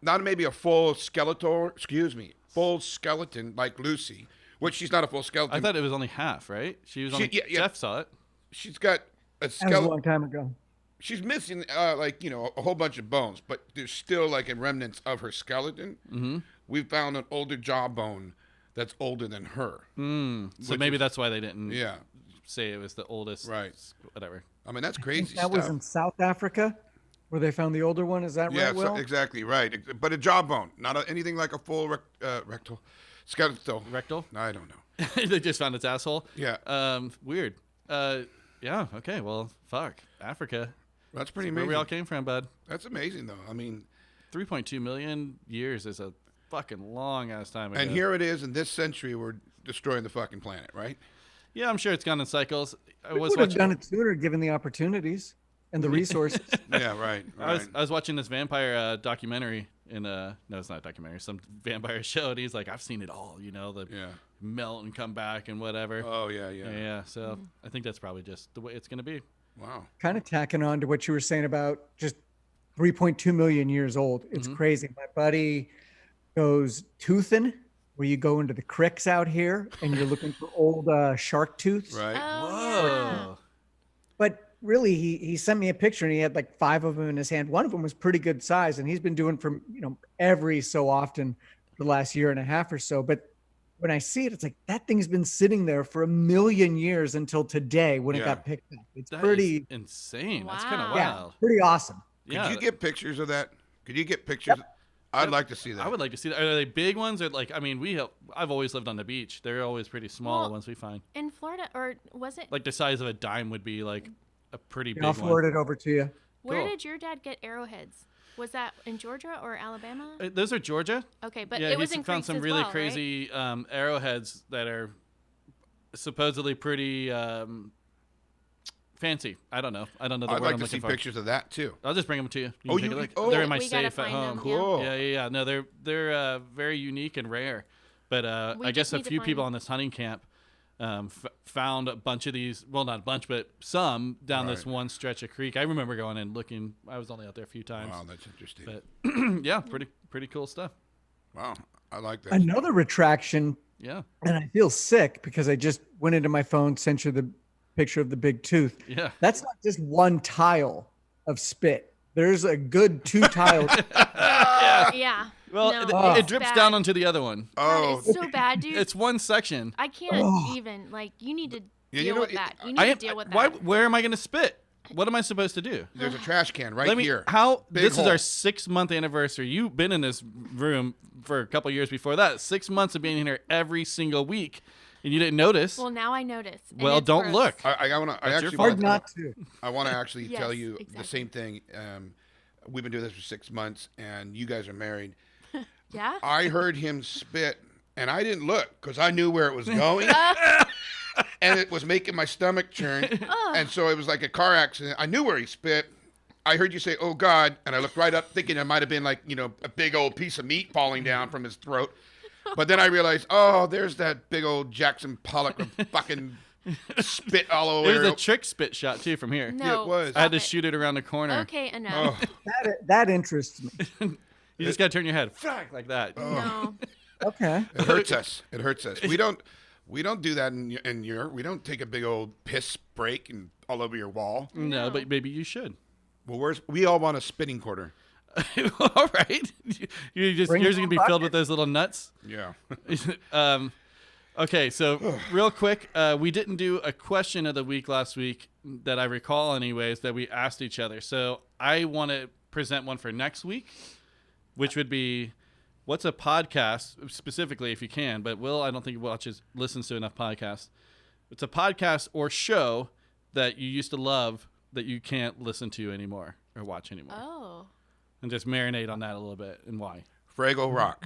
not maybe a full skeletal. Excuse me, full skeleton like Lucy, which she's not a full skeleton. I thought it was only half, right? She was only, yeah. Jeff saw it. She's got a That was a skeleton. long time ago. She's missing a whole bunch of bones, but there's still like a remnants of her skeleton. Mm-hmm. We found an older jawbone that's older than her. So Which maybe is- that's why they didn't Yeah, say it was the oldest. Right. Whatever. I mean that's I crazy think that stuff. was in South Africa where they found the older one. Is that Yeah, right, Will? exactly right. But a jawbone, not anything like a full rectal skeletal. Rectal? I don't know. They just found its asshole. Yeah. Weird. Yeah. Okay. Well, fuck. Africa. That's pretty Where amazing. we all came from, bud. That's amazing, though. I mean, 3.2 million years is a fucking long ass time ago. and here it is in this century, we're destroying the fucking planet, right? Yeah, I'm sure it's gone in cycles. I We was would have watching. done it sooner given the opportunities and the resources. Yeah, right. I was watching this vampire documentary in no, it's not a documentary, some vampire show, and he's like, I've seen it all, the Yeah. melt and come back and whatever. Oh, yeah. Yeah. So I think that's probably just the way it's gonna be. Wow. Kind of tacking on to what you were saying about just 3.2 million years old. It's crazy. My buddy goes toothing, where you go into the creeks out here and you're looking for old shark tooths. Right. Whoa. But really, he sent me a picture and he had like 5 of them in his hand. One of them was pretty good size, and he's been doing from every so often for the last year and a half or so. But when I see it, it's like that thing's been sitting there for 1 million years until today when it Yeah. got picked up. It's That pretty, is insane. That's kind of Wow. yeah, wild. pretty awesome. Yeah. Could you get pictures of that? Could you get pictures? I'd like to see that. I would like to see that. Are they big ones or like? I mean, I've always lived on the beach. They're always pretty small. Well, the ones we find, In Florida, or was it? like the size of a dime, would be like a pretty big I'll one. forward it over to you. Where cool. did your dad get arrowheads? Was that in Georgia or Alabama? Those are Georgia. Okay, but Yeah, it was he's in found creeks some as really well, right? crazy arrowheads that are supposedly pretty fancy. I don't know. I don't know the I'd word like I'm to looking see for. pictures of that too. I'll just bring them to you. You Oh, can take you- a look. oh. They're in my We gotta safe at find them, home. yeah. Cool. Yeah. No, they're very unique and rare. But We I guess just a need to few people find- on this hunting camp found a bunch of these. Well, not a bunch, but some down this Right. one stretch of creek. I remember going and looking. I was only out there a few times. Wow, that's interesting. But yeah, pretty cool stuff. Wow, I like that. Another retraction, Yeah. and I feel sick because I just went into my phone, sent you the picture of the big tooth. Yeah. That's not just one tile of spit. There's a good 2 tiles. Yeah. Well, No, it it's drips bad. down onto the other one. Oh, That is so bad, dude. It's one section. I can't even. Like, you need to Yeah, you deal know with what, that. You need to deal with why? that. Where am I going to spit? What am I supposed to do? there's a trash can right Let me. here. How? Big This is hole. our 6-month anniversary. You've been in this room for a couple years before that. 6 months of being in here every single week, and you didn't notice. Well, now I notice. and Well, it's don't gross. look. I want to. I That's your actually fault. Hard not to. I want to actually Yes, tell you the exactly. same thing. We've been doing this for 6 months, and you guys are married. Yeah. I heard him spit, and I didn't look because I knew where it was going, and it was making my stomach churn. And so it was like a car accident. I knew where he spit. I heard you say, "Oh God," and I looked right up, thinking it might have been like a big old piece of meat falling down from his throat. But then I realized, oh, there's that big old Jackson Pollock of fucking spit all over. It was a trick spit shot too from here. No. it was. I had to stop it. shoot it around the corner. Okay, enough. Oh, That interests me. You just got to turn your head like that. No. Okay. it hurts us. It hurts us. We don't do that in Europe. We don't take a big old piss break and all over your wall. No, but maybe you should. Well, we all want a spitting quarter. All right. Yours Bring are your going to be own filled bucket. with those little nuts. Yeah. Okay, so real quick, we didn't do a question of the week last week. that I recall anyways that we asked each other. So I want to present one for next week, which would be, what's a podcast specifically if you can, but Will, I don't think listens to enough podcasts. It's a podcast or show that you used to love that you can't listen to anymore or watch anymore. Oh. And just marinate on that a little bit and why. Fraggle Rock.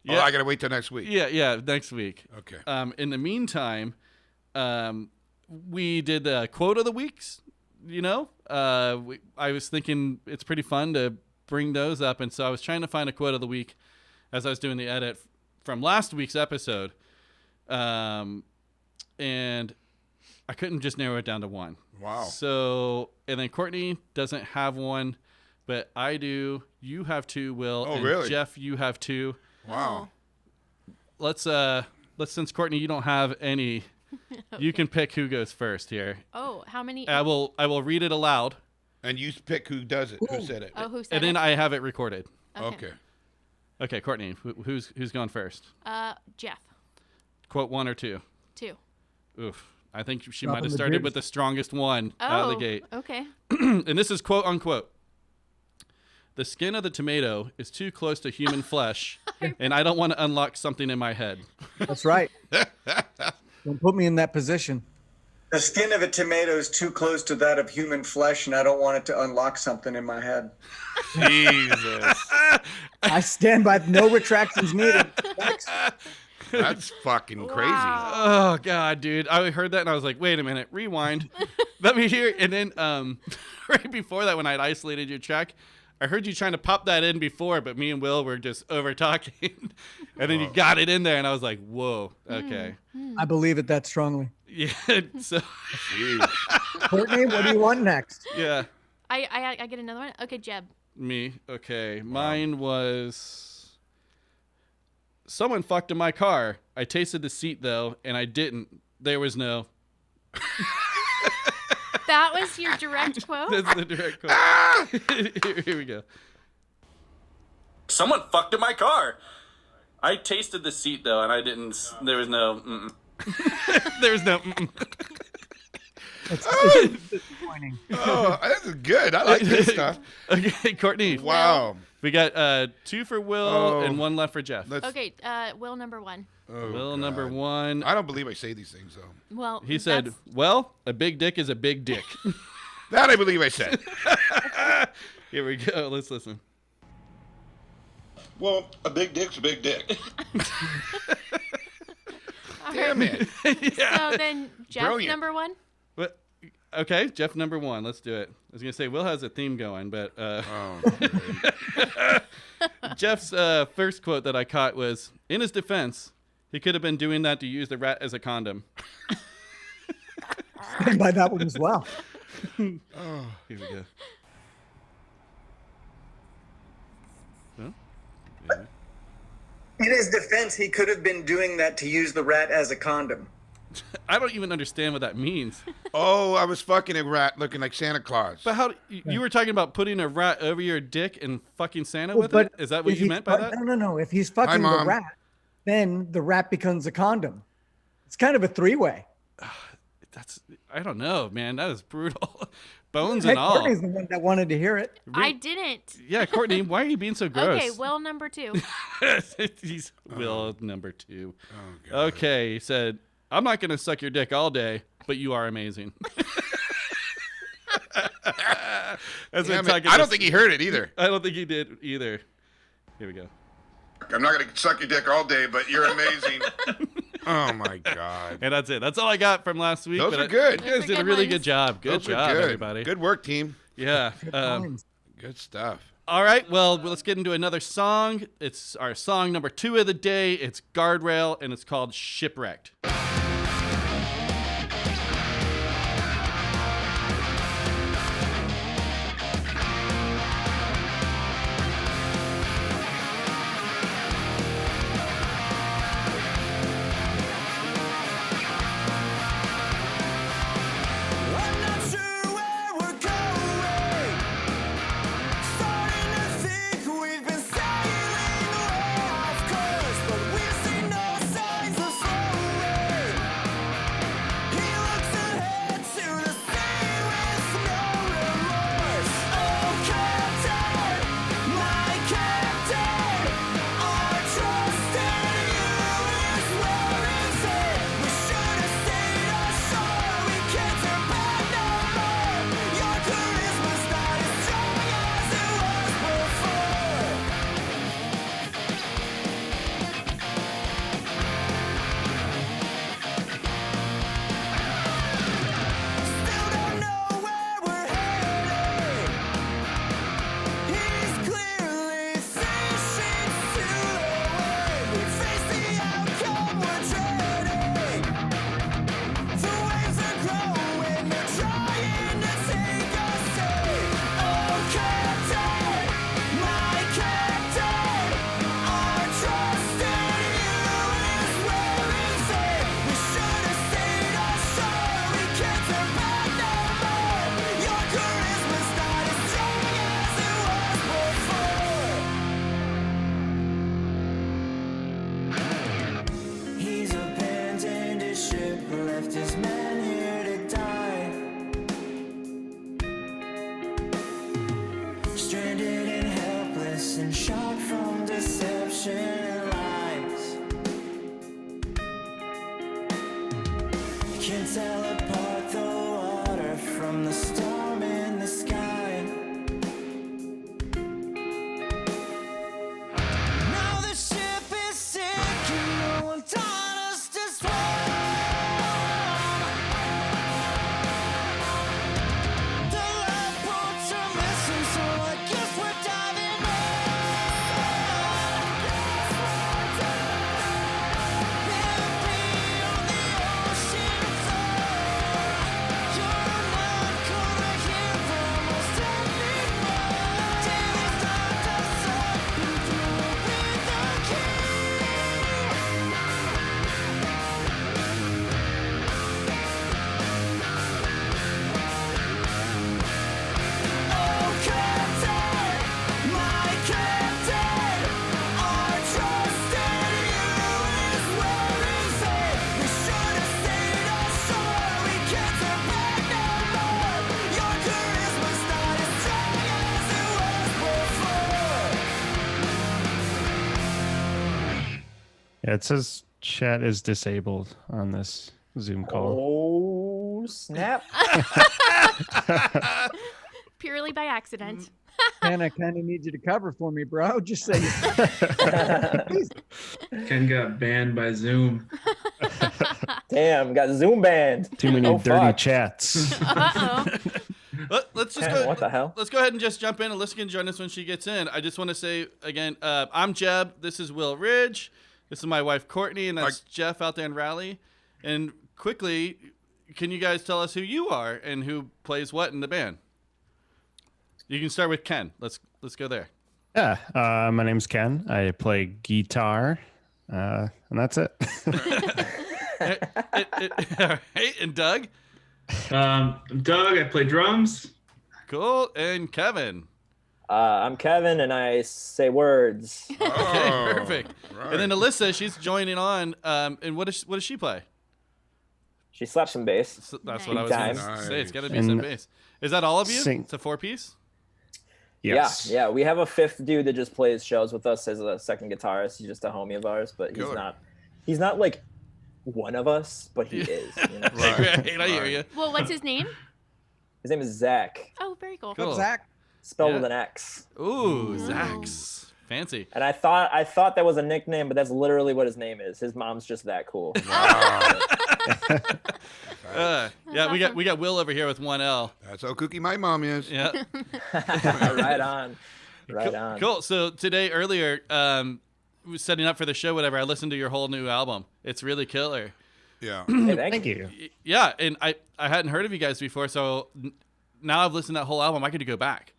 Yeah. Oh, I gotta wait till next week. Yeah, next week. Okay. In the meantime, we did the quote of the weeks. I was thinking it's pretty fun to bring those up, and so I was trying to find a quote of the week as I was doing the edit from last week's episode, and I couldn't just narrow it down to one. Wow. So, and then Courtney doesn't have one, but I do. You have two, Will. Oh, and really? Jeff, you have two. Wow. Let's since Courtney, you don't have any, you can pick who goes first here. Oh, how many? I will read it aloud. And you pick who does it, who said it. Oh, who said And then it? I have it recorded. Okay. Okay, Courtney, who's going first? Jeff. Quote 1 or 2? 2. Oof. I think she Dropping might have the started dibs. with the strongest one out of the gate. Okay. And this is quote unquote. The skin of the tomato is too close to human flesh, and I don't want to unlock something in my head. That's right. Don't put me in that position. The skin of a tomato is too close to that of human flesh, and I don't want it to unlock something in my head. Jesus. I stand by no retractions needed. Thanks. That's fucking crazy. Wow. Oh God, dude! I heard that and I was like, "Wait a minute, rewind, let me hear." And then, right before that, when I had isolated your track, I heard you trying to pop that in before, but me and Will were just over talking, and then you got it in there, and I was like, "Whoa, okay, I believe it that strongly. yeah." So, Courtney, what do you want next? yeah, I get another one. Okay, Jeb. me. Okay, mine was. Someone fucked in my car. I tasted the seat though, and I didn't. There was no. That was your direct quote. That's the direct quote. Here we go. Someone fucked in my car. I tasted the seat though, and I didn't. There was no. There was no. It's disappointing. Oh, this is good. I like this stuff. Okay, Courtney. Wow. We got 2 for Will and 1 left for Jeff. Let's, Okay, Will number 1. oh, Will God. number 1. I don't believe I say these things, though. Well, He said, "Well, a big dick is a big dick." That I believe I said. Here we go. Let's listen. Well, a big dick's a big dick. Damn it. So then Jeff Brilliant. number 1. But, okay, Jeff number 1. Let's do it. I was gonna say Will has a theme going, but Oh, Jeff's first quote that I caught was, in his defense, he could have been doing that to use the rat as a condom. Stand by that one as well. Here we go. Well, yeah. In his defense, he could have been doing that to use the rat as a condom. I don't even understand what that means. oh, I was fucking a rat looking like Santa Claus. But how you were talking about putting a rat over your dick and fucking Santa with But it? Is that what if you he's meant by that? No. If he's fucking the Mom. rat, then the rat becomes a condom. It's kind of a 3-way. I don't know, man. That is brutal. Bones Hey, and all. Courtney's the one that wanted to hear it. I didn't. Yeah, Courtney, why are you being so gross? Okay, Will number 2. He's Will number 2. Oh, God. Okay, he said, "I'm not gonna suck your dick all day, but you are amazing." That's Yeah, what man, I don't think he heard it either. I don't think he did either. Here we go. I'm not going to suck your dick all day, but you're amazing. Oh, my God. And that's it. That's all I got from last week. Those but are good. You guys Those are did a good really ones. good job. Good Those are job, good. everybody. Good work, team. Yeah. Lines. Good stuff. All right. Well, let's get into another song. It's our song number 2 of the day. It's Guardrail, and it's called Shipwrecked. I'm not sure where we're going. Starting to think we've been sailing way off course, but we've seen no signs of slowing. Yeah, it says chat is disabled on this Zoom call. Oh, snap. Purely by accident. Ken, I kind of need you to cover for me, bro. Just say Ken got banned by Zoom. Damn, got Zoom banned. Too many Oh, dirty fuck. chats. Uh-oh. Let's just Ken, go. what the hell? Let's go ahead and just jump in. Alyssa can join us when she gets in. I just want to say again, I'm Jeb. This is Will Ridge. This is my wife Courtney, and that's Jeff out there in Raleigh. And quickly, can you guys tell us who you are and who plays what in the band? You can start with Ken. Let's go there. Yeah, my name's Ken. I play guitar, and that's it. All right, and Doug. I'm Doug. I play drums. Cool. And Kevin. I'm Kevin, and I say words. Okay, perfect. right. And then Alyssa, she's joining on. And what does she play? She slaps some bass. So that's Nice. what I was Big going time. to say. It's got to be And some bass. Is that all of you? sing- It's a 4-piece? Yes. Yeah. We have a fifth dude that just plays shows with us as a second guitarist. He's just a homie of ours, but Killer. he's not like one of us, but he is. You know? Right. Right, I hear you. Well, what's his name? His name is Zach, Oh, very cool. Cool. Zach. spelled Yeah. with an X. Ooh, Zax. Fancy. And I thought that was a nickname, but that's literally what his name is. His mom's just that cool. Wow. Yeah, we got Will over here with 1L. That's how kooky my mom is. Yeah. Right on. Right on. Cool. So today earlier, setting up for the show, whatever, I listened to your whole new album. It's really killer. Yeah. Hey, Thank you. Yeah, and I hadn't heard of you guys before, so now I've listened to that whole album. I get to go back.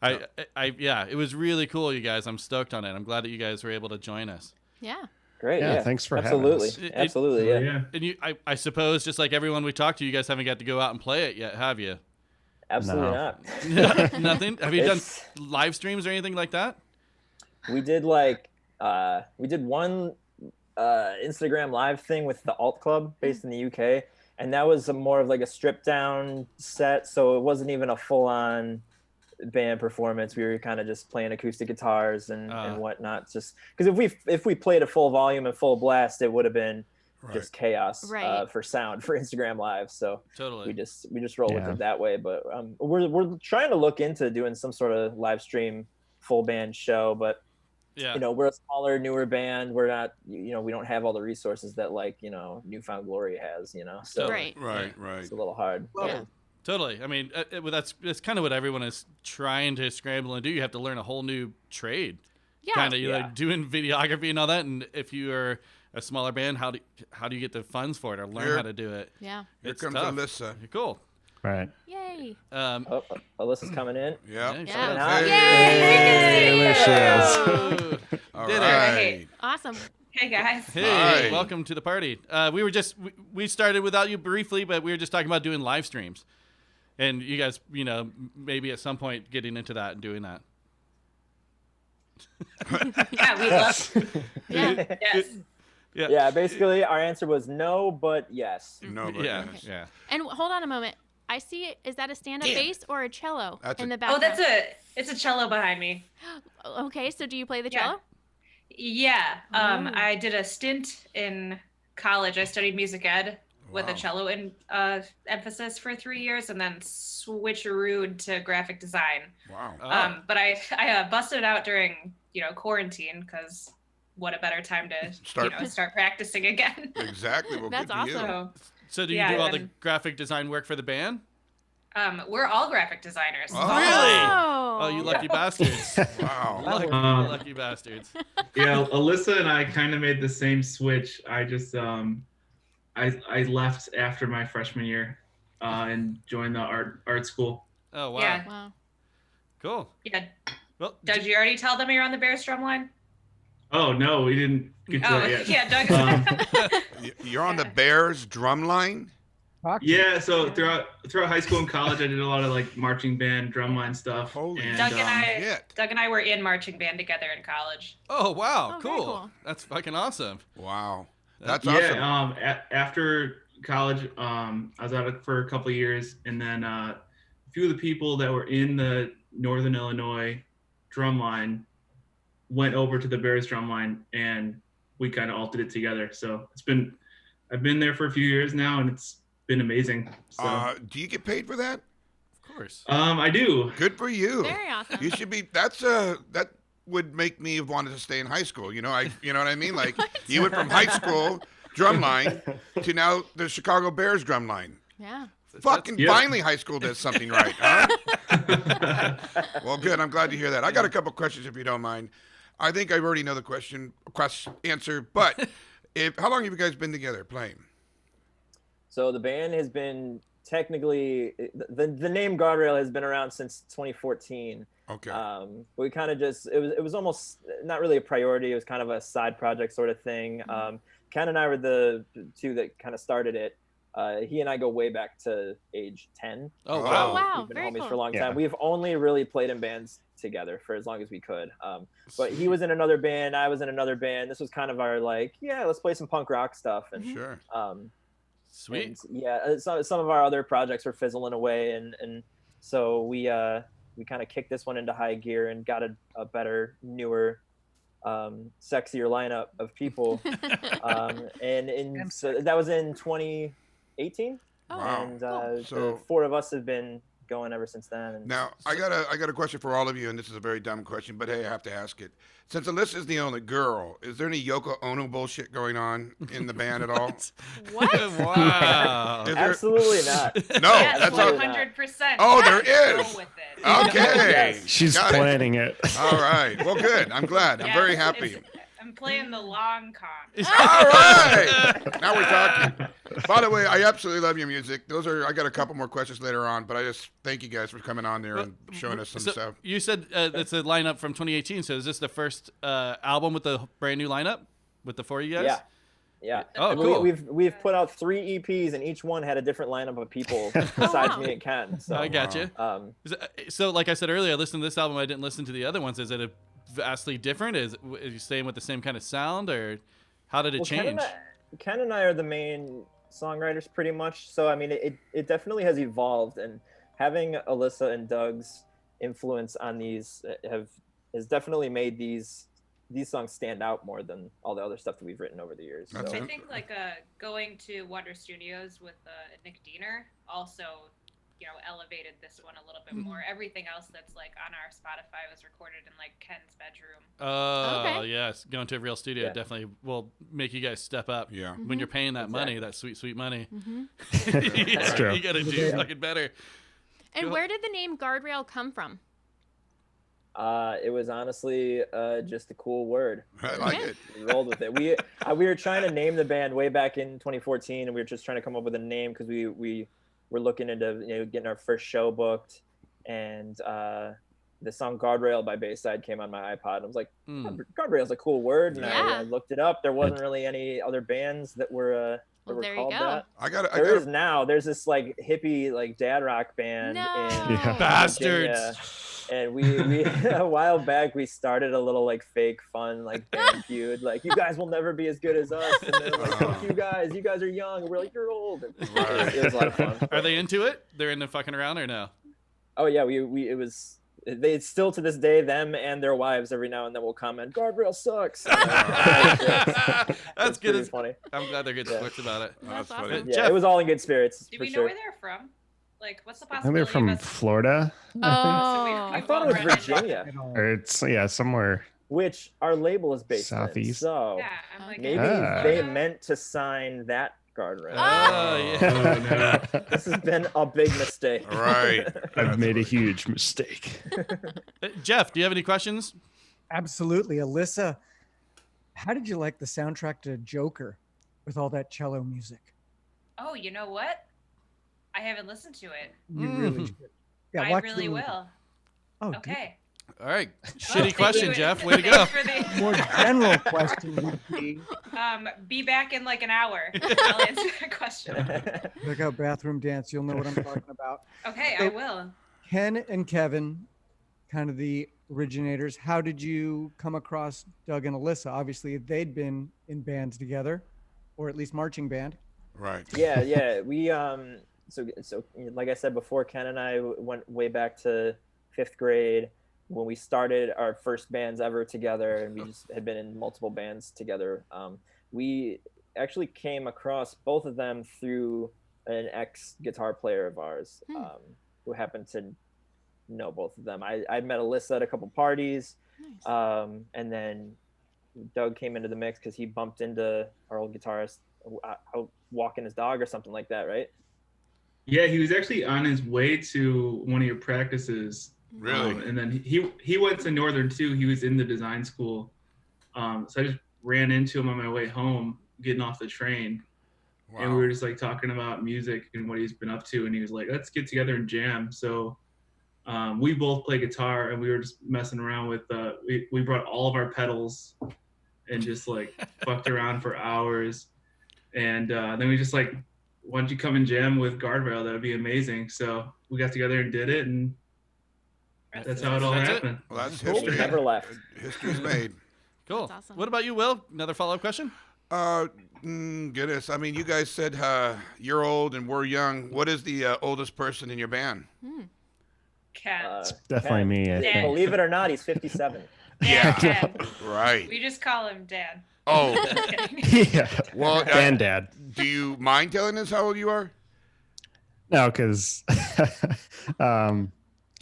Yeah, it was really cool, you guys. I'm stoked on it. I'm glad that you guys were able to join us. Yeah. Great. Yeah, Yeah. thanks for Absolutely. having us. Absolutely. Yeah. Yeah. And I suppose just like everyone we talked to, you guys haven't got to go out and play it yet, have you? Absolutely No. not. Nothing. Have you done It's- live streams or anything like that? We did one Instagram live thing with the Alt Club based in the UK, and that was more of like a stripped down set, so it wasn't even a full on band performance. We were kind of just playing acoustic guitars and whatnot, just because if we played a full volume and full blast, it would have been just chaos Right. for sound for Instagram live. So Totally. we just roll with Yeah. it that way. But we're trying to look into doing some sort of live stream full band show, but Yeah. we're a smaller, newer band. We're not, we don't have all the resources that Newfound Glory has, so Right. Right. Right. it's a little hard. Yeah. Totally. I mean, that's kind of what everyone is trying to scramble and do. You have to learn a whole new trade. Yeah. Kind of, Yeah. doing videography and all that. And if you are a smaller band, how do you get the funds for it or learn Here- how to do it? Yeah. Here It's comes tough. Alyssa. Cool. Right. Yay. Oh, Alyssa's coming in. Yeah. Yeah. Yeah. Hi. Yay. There she is. Ooh. All Did it. right. Awesome. Hey guys. Hey, Hi. welcome to the party. We started without you briefly, but we were just talking about doing live streams. And you guys, maybe at some point getting into that and doing that. Yeah, we love. Yeah. Yes. Yeah, basically our answer was no, but yes. No, but Yeah, yes. yeah. And hold on a moment. I see it. Is that a stand-up bass or a cello That's in a- the background? It's a cello behind me. Okay, so do you play the Yeah. cello? Yeah. Oh. I did a stint in college. I studied music ed with Wow. a cello emphasis for 3 years, and then switcherooed to graphic design. Wow. Oh. But I busted it out during quarantine, because what a better time to start practicing again. Exactly. Well, That's good to you. awesome. So do you Yeah, do all the and- graphic design work for the band? We're all graphic designers. Oh. Really? Oh, Oh, you lucky bastards. Wow. Lucky bastards. Yeah, Alyssa and I kind of made the same switch. I just I left after my freshman year and joined the art school. Oh, wow. Yeah. Wow. Cool. Yeah. Well, Did you already tell them you're on the Bears drum line? Oh no, we didn't get to Oh, that yet. yeah, Doug. You're on the Bears drum line? Talk to me. Yeah, so throughout high school and college, I did a lot of like marching band, drumline stuff. Holy and, Doug and shit. Doug and I were in marching band together in college. Oh, wow. Oh, very cool. cool. That's fucking awesome. Wow. That's yeah, awesome. after college, I was out for a couple of years, and then a few of the people that were in the Northern Illinois drumline went over to the Bears drumline, and we kind of altered it together. So I've been there for a few years now, and it's been amazing. So do you get paid for that? Of course. I do. Good for you. Very awesome. You should be. That would make me have wanted to stay in high school. You know what I mean? Like you went from high school drumline to now the Chicago Bears drumline. Yeah. Fucking finally high school does something right, huh? Well, good. I'm glad to hear that. I got a couple questions if you don't mind. I think I already know the answer, but how long have you guys been together playing? So the band has been technically, the name Guardrail has been around since 2014. Okay. We kind of just, it was almost not really a priority. It was kind of a side project sort of thing. Ken and I were the two that kind of started it. He and I go way back to age 10. Oh, wow. Oh, wow. We've been Very homies cool. for a long time. We've only really played in bands together for as long as we could. But he was in another band. I was in another band. This was kind of our let's play some punk rock stuff. And Sure. Sweet. And, some of our other projects were fizzling away. And so we kind of kicked this one into high gear and got a better, newer, sexier lineup of people. And so that was in 2018. Oh, And cool. So- the four of us have been going ever since then. And Now, I got a question for all of you, and this is a very dumb question, but hey, I have to ask it. Since Alyssa's the only girl, is there any Yoko Ono bullshit going on in the band at all? What? Wow. Is there- absolutely not. No, Yes, that's all. 100%. Oh, there Go is. with it. Okay. Yes. She's Got it. planning it. All right. Well, good. I'm glad. I'm Yes, very happy. I'm playing the long con. All right. Now we're talking. By the way, I absolutely love your music. I got a couple more questions later on, but I just thank you guys for coming on there and showing us some So stuff. you said it's a lineup from 2018. So is this the first album with the brand new lineup with the four of you guys? Yeah. Oh, And cool. We've put out 3 EPs, and each one had a different lineup of people besides me and Ken. So I got you. um, So, like I said earlier, I listened to this album. I didn't listen to the other ones. Is it a vastly different? Is you staying with the same kind of sound, or how did it change? Ken and I are the main songwriters pretty much. So I mean, it definitely has evolved, and having Alyssa and Doug's influence on these has definitely made these songs stand out more than all the other stuff that we've written over the years. That's So, I think going to Wonder Studios with Nick Diener also, elevated this one a little bit more. Everything else that's on our Spotify was recorded in Ken's bedroom. Oh, Okay. yes. Going to a real studio Yeah. definitely will make you guys step up. Yeah. When you're paying that money, Exactly. that sweet, sweet money. That's true. You got to do fucking better. And Cool. where did the name Guardrail come from? it was honestly just a cool word. I like it. We rolled with it. We were trying to name the band way back in 2014, and we were just trying to come up with a name because we were looking into getting our first show booked, and the song Guardrail by Bayside came on my iPod. And I was like, Guardrail's a cool word, and Yeah. I looked it up. There wasn't really any other bands that were Well, were there you called go. that. There is now. There's this hippie dad rock band No. in Yeah. Bastards. Virginia. And we a while back we started a little fake fun band feud. You guys will never be as good as us. And they're like, fuck you guys are young. And we're like, you're old. And it was a lot of fun. Are they into it? They're into fucking around or no? Oh yeah, they still to this day, them and their wives every now and then will comment, Guardrail sucks. That's It's good. pretty funny. I'm glad they're getting squished about it. That's funny. awesome. Yeah, Jeff, it was all in good spirits. Do for we know sure. where they're from? What's the I think possibility? they're from of us- Florida. Oh. I thought it was Virginia, Or it's somewhere. which our label is based in. Southeast. So Yeah, I'm maybe Ah. they meant to sign that Guardrail. Oh, yeah. This has been a big mistake. Right. I've made a huge mistake. Jeff, do you have any questions? Absolutely. Alyssa, how did you like the soundtrack to Joker with all that cello music? Oh, you know what? I haven't listened to it. You really should. Yeah, I watch really the movie. will. Oh, Okay. All right. Well, Shitty thank question, you. Jeff. Way to go. Thanks for the- more general question would be, be back in an hour. I'll answer that question. look out Bathroom Dance. You'll know what I'm talking about. Okay, So- I will. Ken and Kevin, kind of the originators. How did you come across Doug and Alyssa? Obviously, they'd been in bands together, or at least marching band. Right. Yeah. We so like I said before, Ken and I went way back to 5th grade. when we started our first bands ever together, and we just had been in multiple bands together, we actually came across both of them through an ex-guitar player of ours, who happened to know both of them. I met Alyssa at a couple parties, and then Doug came into the mix because he bumped into our old guitarist out walking his dog or something like that, right? Yeah, he was actually on his way to one of your practices. Really? And then he went to Northern too. He was in the design school. So I just ran into him on my way home, getting off the train. Wow. And we were just like talking about music and what he's been up to. And he was like, let's get together and jam. So we both play guitar, and we were just messing around with, we brought all of our pedals and just like fucked around for hours. And then we just like, why don't you come and jam with Guardrail? That would be amazing. So we got together and did it, and that's how it all happened. Well, that's Cool. history. We never left. History's made. Cool. That's awesome. What about you, Will? Another follow-up question? Goodness. I mean, you guys said you're old and we're young. What is the oldest person in your band? Ken. Definitely Ken. me. I think. Believe it or not, he's 57. Dan, Ken. Right. We just call him Dan. Oh. Yeah. Well, And Dad. do you mind telling us how old you are? No, because I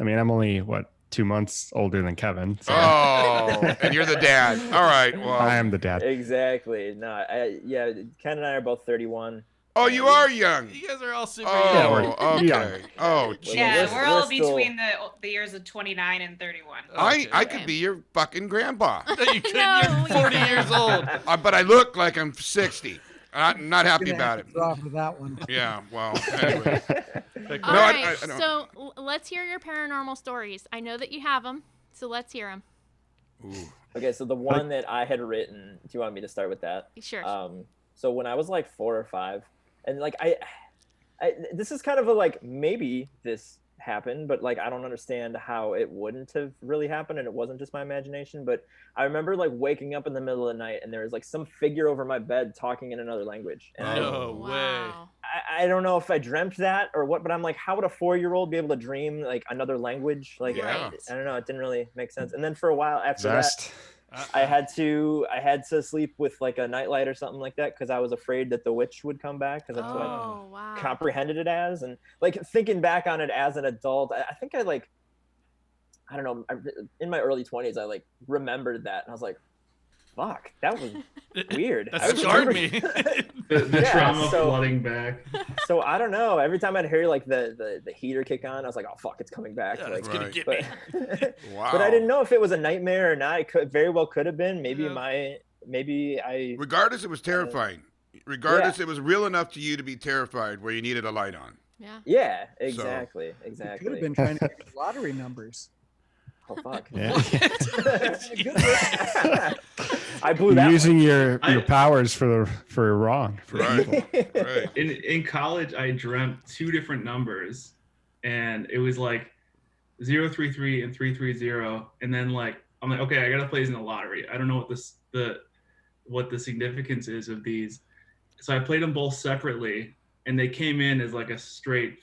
mean, I'm only 2 months older than Kevin. So Oh, and you're the dad. All right. Well, I am the dad. Exactly. No, yeah, Ken and I are both 31. Oh, you are young. You guys are all super Oh, young. okay. young. Oh, Well, Yeah, we're we're all still- between the years of 29 and 31. I could be your fucking grandpa. You could. No, You're 40 years old. But I look like I'm 60. I'm not happy Gonna about have it. to draw for that one. Yeah, well, anyway. All No, right, I don't. so let's hear your paranormal stories. I know that you have them, so let's hear them. Ooh. Okay, so the one that I had written, do you want me to start with that? Sure. So when I was like 4 or 5, and like I this is kind of a like, maybe this happened, but like I don't understand how it wouldn't have really happened, and it wasn't just my imagination. But I remember like waking up in the middle of the night, and there was like some figure over my bed talking in another language. And No way. Wow. I don't know if I dreamt that or what, but I'm like, how would a 4-year-old be able to dream like another language? Like, Yeah. I don't know. It didn't really make sense. And then for a while after Zest. that, I had to sleep with like a nightlight or something like that because I was afraid that the witch would come back, because that's what I Oh, wow. comprehended it as. And like thinking back on it as an adult, I think I like, I don't know, in my early 20s, I like remembered that, and I was like, fuck, that was weird. I That scarred remember- me. The Yeah, trauma so- flooding back. So I don't know. Every time I'd hear like the heater kick on, I was like, oh fuck, it's coming back. Yeah, Like, it's gonna Right. get but, me. Wow. but I didn't know if it was a nightmare or not. It could very well could have been. Maybe Yeah. maybe I. Regardless, it was terrifying. Regardless, it was real enough to you to be terrified where you needed a light on. Yeah. Yeah, exactly, You could exactly. have been trying to get lottery numbers. Oh fuck. Yeah. I blew that. You're using your I- powers for wrong. For evil. Right. Right. In college, I dreamt 2 different numbers, and it was like 033 and 330. And then like I'm like, okay, I gotta play these in the lottery. I don't know what the significance is of these. So I played them both separately, and they came in as like a straight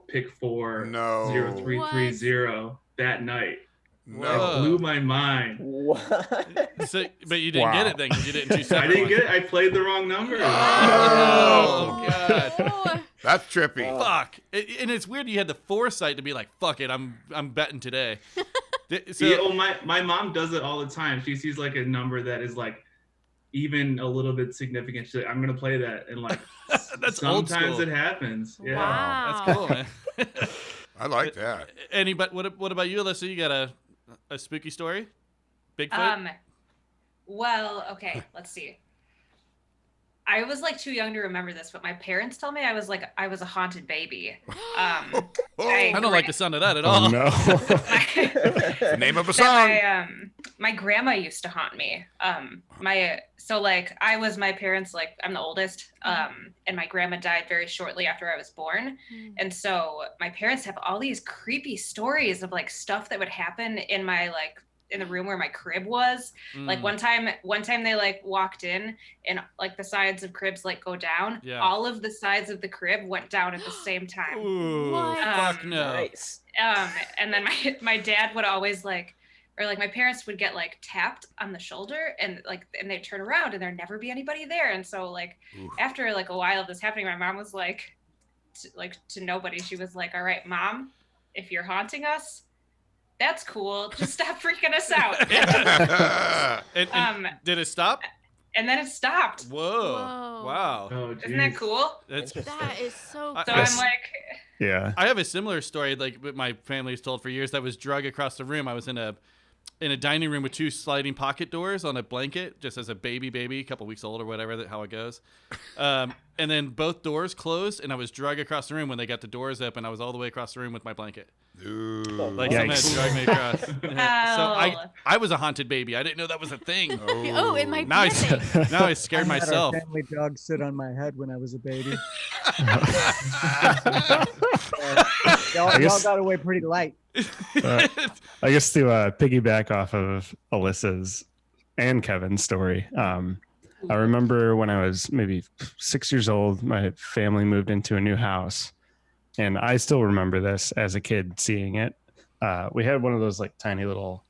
pick 4 No. 0330 that night. No. It blew my mind. What? So, but you didn't get Wow. it then because you didn't choose I separate didn't ones. get it. I played the wrong number. Oh, God. Oh, That's trippy. Fuck. And it's weird you had the foresight to be like, fuck it, I'm betting today. So, Yeah, well, my mom does it all the time. She sees like a number that is like even a little bit significant. She's like, I'm gonna play that, and like That's old sometimes school. it happens. Yeah. wow. That's cool, man. I like that. But what about you, Alyssa? You got a spooky story? Bigfoot? Well, okay, let's see. I was like too young to remember this, but my parents tell me I was a haunted baby. Oh, I don't like the sound of that at Oh all. no. name of a that song. my grandma used to haunt me. I was my parents, like I'm the oldest, and my grandma died very shortly after I was born. And so my parents have all these creepy stories of like stuff that would happen in the room where my crib was. Like one time they like walked in and like the sides of cribs like go down. Yeah. All of the sides of the crib went down at the same time. Ooh, What? fuck no. Nice. And then my dad would always like Or like my parents would get like tapped on the shoulder and they'd turn around and there'd never be anybody there. And so like after like a while of this happening, my mom was like to nobody, she was like, all right, Mom, if you're haunting us, that's cool. Just stop freaking us out. and did it stop? And then it stopped. Whoa. Wow. Oh, Isn't that cool? That's That is so So cool. I'm like, Yeah. I have a similar story like my family's told for years that was drug across the room. I was in a dining room with 2 sliding pocket doors on a blanket just as a baby, a couple weeks old or whatever, how it goes. And then both doors closed and I was drug across the room. When they got the doors open, I was all the way across the room with my blanket. Ooh. Like someone had dragged me across. So Oh. I was a haunted baby. I didn't know that was a thing. Oh, it might Now be a thing. now I scared I had myself. Our family dog sit on my head when I was a baby. Y'all got away pretty light. I guess to piggyback off of Alyssa's and Kevin's story, I remember when I was maybe 6 years old, my family moved into a new house, and I still remember this as a kid seeing it. We had one of those like tiny little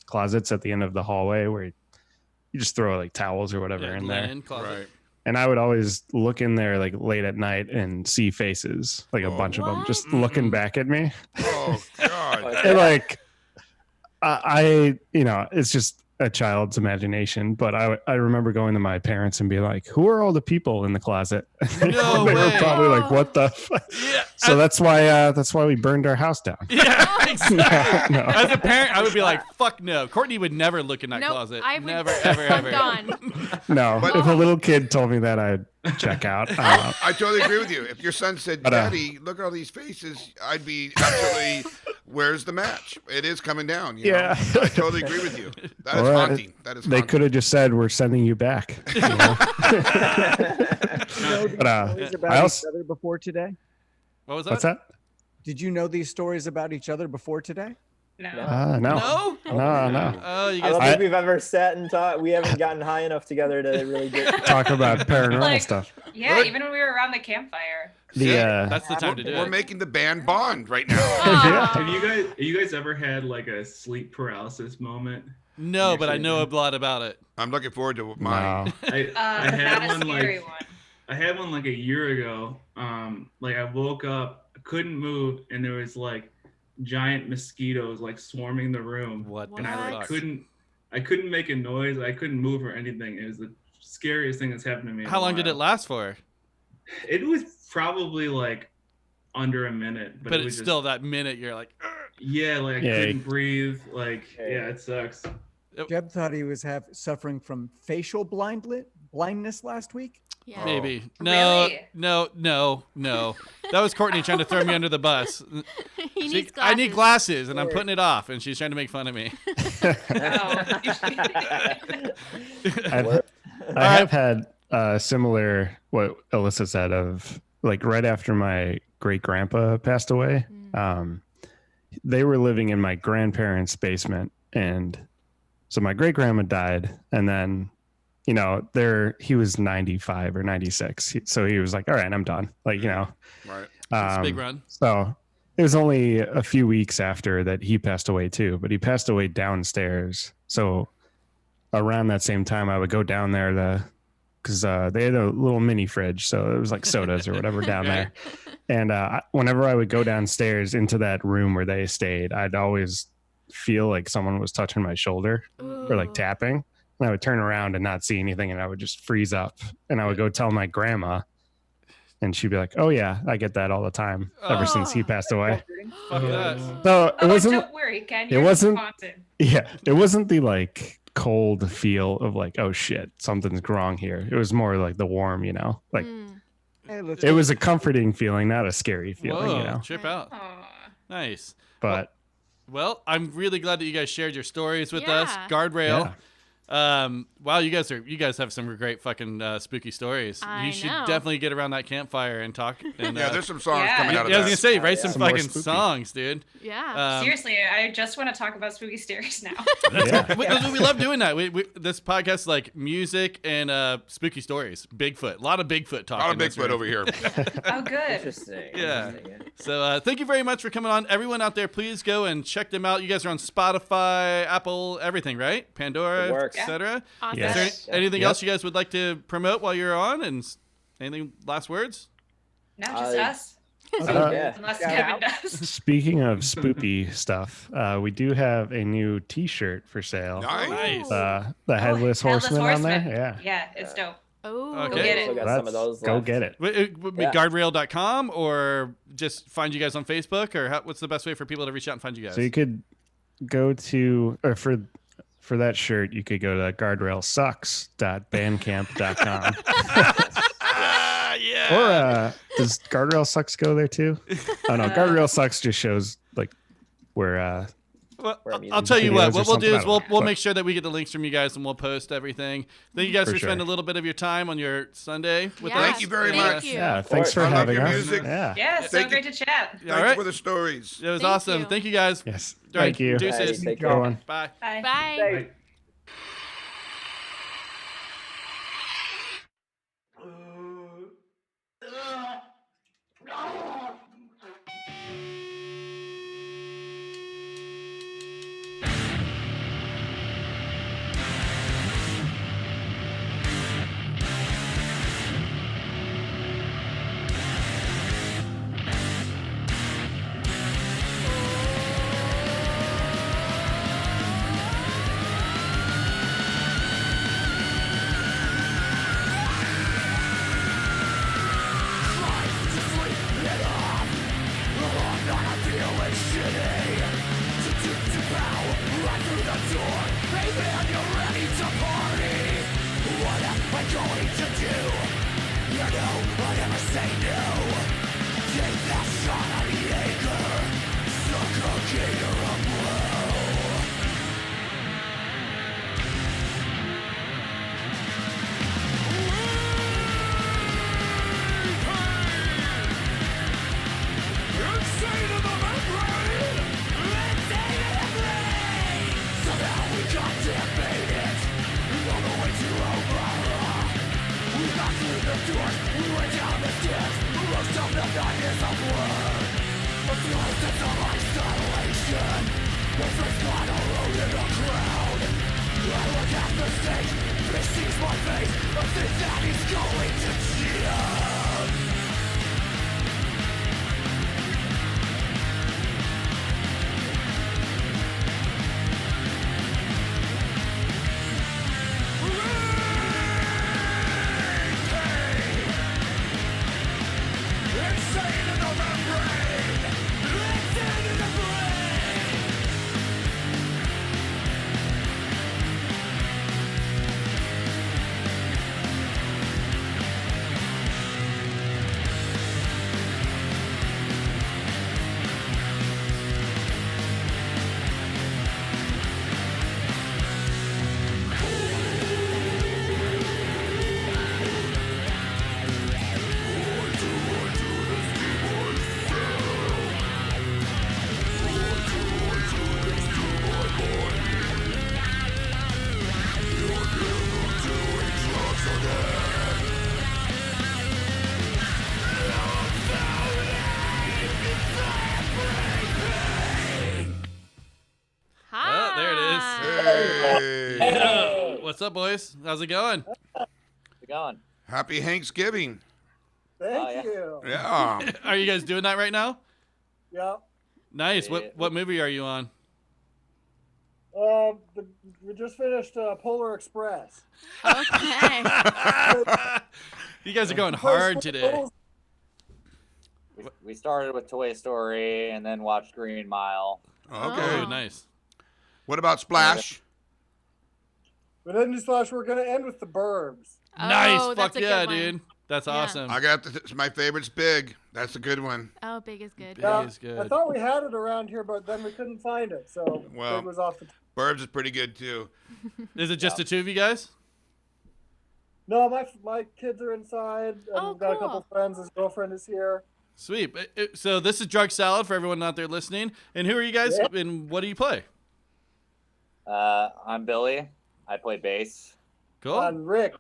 closets at the end of the hallway where you just throw like towels or whatever in there. Linen closet. Right. And I would always look in there like late at night and see faces, like a bunch of them just looking back at me. Oh God. And like, I, it's just a child's imagination, but I remember going to my parents and be like, who are all the people in the closet? No They way. were probably like, what the fuck? Yeah. So that's why we burned our house down. Yeah, exactly. No. As a parent, I would be like, fuck no. Courtney would never look in that Nope, closet. I would Never, ever, I'm ever. gone. No, But- if a little kid told me that, I'd check out. I totally agree with you. If your son said, But, Daddy, look at all these faces, I'd be absolutely, where's the match? It is coming down. You know? Yeah. I totally agree with you. That is Or, haunting. That is They haunting. could have just said, we're sending you back. You know? You know But, these stories about I also- each other before today? What was that? What's that? Did you know these stories about each other before today? no. No. No? No. Oh, you I don't guys. think we've ever sat and talked. We haven't gotten high enough together to really get. Talk about paranormal Like, stuff. Yeah, What? even when we were around the campfire. That's the time to do We're it. making the band bond right now. Have you guys ever had like a sleep paralysis moment? No, but I know a lot about it. I'm looking forward to mine. No. I had Not a one scary like one. I had one like a year ago. Like I woke up, couldn't move, and there was like giant mosquitoes like swarming the room. What And the I like fuck? couldn't make a noise. I couldn't move or anything. It was the scariest thing that's happened to me. in How a long did it while. last for? It was probably like under a minute, But it it's was still that minute you're like, "Ugh." yeah, like I Yeah. couldn't breathe. Like yeah, it sucks. Jeb thought he was suffering from facial blindness last week. Yeah. maybe. No, Really? no. That was Courtney trying to throw me under the bus. He She- needs I need glasses. glasses, and I'm putting it off, and she's trying to make fun of me. Oh. I have had similar what Alyssa said of like right after my great grandpa passed away. They were living in my grandparents' basement, and so my great grandma died, and then he was 95 or 96, so he was like, all right, I'm done, like Right. It's a big run. So it was only a few weeks after that he passed away too, but he passed away downstairs. So around that same time, I would go down there because they had a little mini fridge, so it was like sodas or whatever down there. And whenever I would go downstairs into that room where they stayed, I'd always feel like someone was touching my shoulder or like tapping. And I would turn around and not see anything, and I would just freeze up. And I would go tell my grandma, and she'd be like, "Oh yeah, I get that all the time ever since he passed away." Fuck that. So it Oh, wasn't. don't worry, Ken. it You're wasn't- haunted. Yeah, it wasn't the like cold feel of like, oh shit, something's wrong here. It was more like the warm, like Hey, let's it was a comforting feeling, not a scary feeling, Whoa, trip out. Aw. Nice. But Well, I'm really glad that you guys shared your stories with Yeah. us. Guardrail. Yeah. Wow, you guys have some great fucking spooky stories. I You should know. definitely get around that campfire and talk. And, Yeah, there's some songs Yeah. coming out of I was that. gonna say, write some Some more fucking spooky. songs, dude. Yeah. Seriously, I just want to talk about spooky stories now. Yeah. We love doing that. This podcast is like music and spooky stories. Bigfoot, a lot of Bigfoot talk. A lot of Bigfoot over here. Oh, good. Interesting. Yeah. Interesting. So thank you very much for coming on. Everyone out there, please go and check them out. You guys are on Spotify, Apple, everything, right? Pandora, It works. etc. Awesome. Yes. Is there anything else you guys would like to promote while you're on? And anything last words? No, just us. Yeah. Unless Yeah. Kevin does. Speaking of spoopy stuff, we do have a new T-shirt for sale. Nice. Nice. The headless horseman on there. Horseman. Yeah. Yeah, it's dope. Oh. Okay. Go get Still it. got some of those Go left. get it. It would be Yeah. guardrail.com or just find you guys on Facebook, or what's the best way for people to reach out and find you guys? So you could go to, or for that shirt, you could go to guardrailsucks.bandcamp.com. Yeah. Or does Guardrail Sucks go there too? Oh no, Guardrail Sucks just shows like where Well, Where I'll tell you what. videos or What we'll do something, is I don't we'll know. we'll But- make sure that we get the links from you guys and we'll post everything. Thank you guys for For spending a sure. little bit of your time on your Sunday with Yeah. us. Thank you very And, much. You. yeah, thanks for I love having your us. music. Yeah. Yeah, so Thank you. great to chat. All Thank right. you for the stories. It was Thank awesome. you. Thank you guys. Yes. All right, Thank you. deuces. Alrighty, take Go care. on. Bye. Bye. Bye. Oh, there it is. Hey. Yeah. What's up, boys? How's it going? How's it going? Happy Thanksgiving. Thank you. Yeah. Are you guys doing that right now? Yeah. Nice. What movie are you on? We just finished Polar Express. Okay. You guys are going hard today. We started with Toy Story and then watched Green Mile. Okay. Oh, nice. What about Splash? But then Slash, we're gonna end with the Burbs. Nice. Oh, Fuck that's a yeah, good one. dude. That's Yeah. awesome. I got my favorite's Big. That's a good one. Oh, big is good. Big Yeah, is good. I thought we had it around here, but then we couldn't find it, so Well, Big was off the. Burbs is pretty good too. Is it just the two of you guys? No, my kids are inside. And Oh, we've got a cool. couple friends. His girlfriend is here. Sweet. So this is Drug Salad for everyone out there listening. And who are you guys? Yeah. And what do you play? I'm Billy. I play bass. Cool. I'm Rick.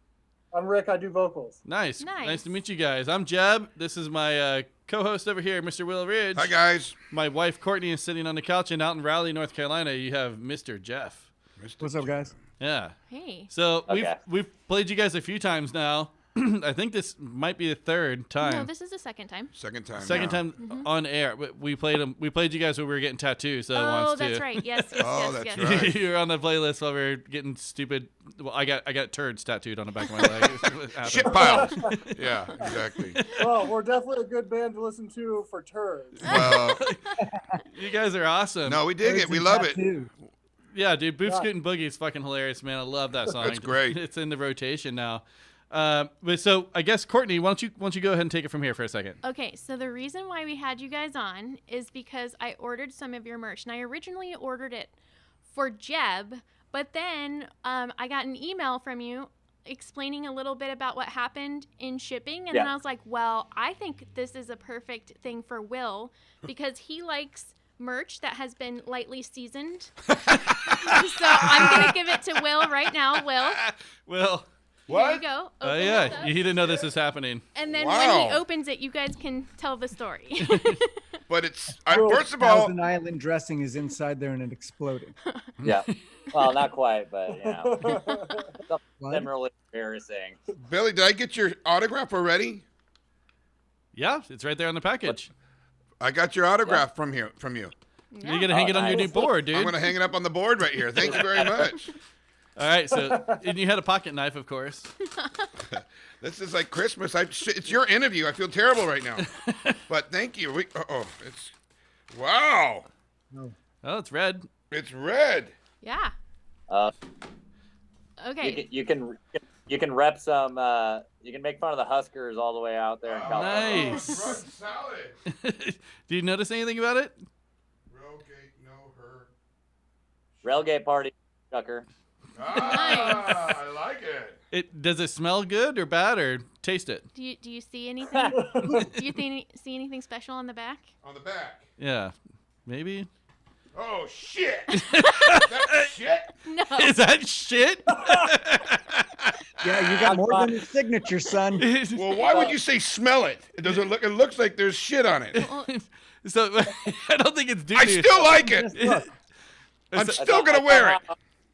I do vocals. Nice. Nice. Nice to meet you guys. I'm Jeb. This is my co-host over here, Mr. Will Ridge. Hi guys. My wife Courtney is sitting on the couch, and out in Raleigh, North Carolina, you have Mr. Jeff. What's up, guys? Yeah. Hey. So Okay. we've played you guys a few times now. I think this might be the third time. No, this is the second time. Second time. Second now. time on air. We played them. We played you guys when we were getting tattoos. So Oh, once that's too. right. Yes, yes, Oh, yes, that's yes. right. You were on the playlist while we were getting stupid. Well, I got turds tattooed on the back of my leg. It happened. Shit piles. Yeah, exactly. Well, we're definitely a good band to listen to for turds. Well, You guys are awesome. no, we dig it. We love it. Yeah, dude, Boof Yeah. Scootin' Boogie is fucking hilarious, man. I love that song. That's great. It's in the rotation now. But so I guess Courtney, why don't you go ahead and take it from here for a second? Okay, so the reason why we had you guys on is because I ordered some of your merch, and I originally ordered it for Jeb, but then I got an email from you explaining a little bit about what happened in shipping, and then Yeah. I was like, well, I think this is a perfect thing for Will because he likes merch that has been lightly seasoned. So I'm gonna give it to Will right now. Will, Well, here you go. Open this yeah, up. he didn't know this was happening. And then when Wow. he opens it, you guys can tell the story. But it's Cool. first of all, Thousand Island dressing is inside there and it exploded. Yeah. Well, not quite, but you know, What? something really embarrassing. Billy, did I get your autograph already? Yeah, it's right there on the package. I got your autograph from you. Yeah. You're gonna hang it on your new nice. board, dude. I'm gonna hang it up on the board right here. Thank you very much. All right, so and you had a pocket knife, of course. This is like Christmas. It's your interview. I feel terrible right now. But thank you. It's wow. Oh, it's red. It's red. Yeah. Uh, Okay. you can rep some. You can make fun of the Huskers all the way out there in California. Nice. Drug salad. Do you notice anything about it? Railgate, no her. Railgate party, Chucker. Ah, I like it. Does it smell good or bad or taste it? Do you see anything? Do you see anything special on the back? On the back. Yeah, maybe. Oh shit. That shit. No. Is that shit? Yeah, you got more than a signature, son. Well, why would you say smell it? It doesn't look. It looks like there's shit on it. So I don't think it's doo I still like it. Look, I'm still gonna wear it.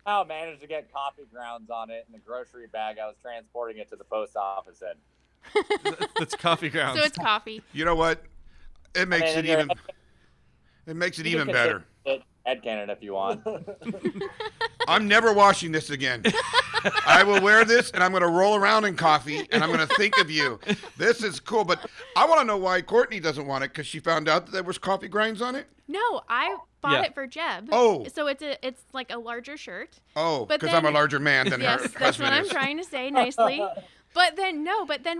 I managed to get coffee grounds on it in the grocery bag. I was transporting it to the post office in. That's coffee grounds. So it's coffee. You know what? It makes it even. It makes it even better. Headcanon if you want. I'm never washing this again. I will wear this and I'm going to roll around in coffee and I'm going to think of you. This is cool, but I want to know why Courtney doesn't want it because she found out that there was coffee grinds on it. No, I bought Yeah. it for Jeb. Oh. So it's like a larger shirt. Oh, But because I'm a then- larger man than Yes, her that's what husband I'm is. trying to say nicely. But then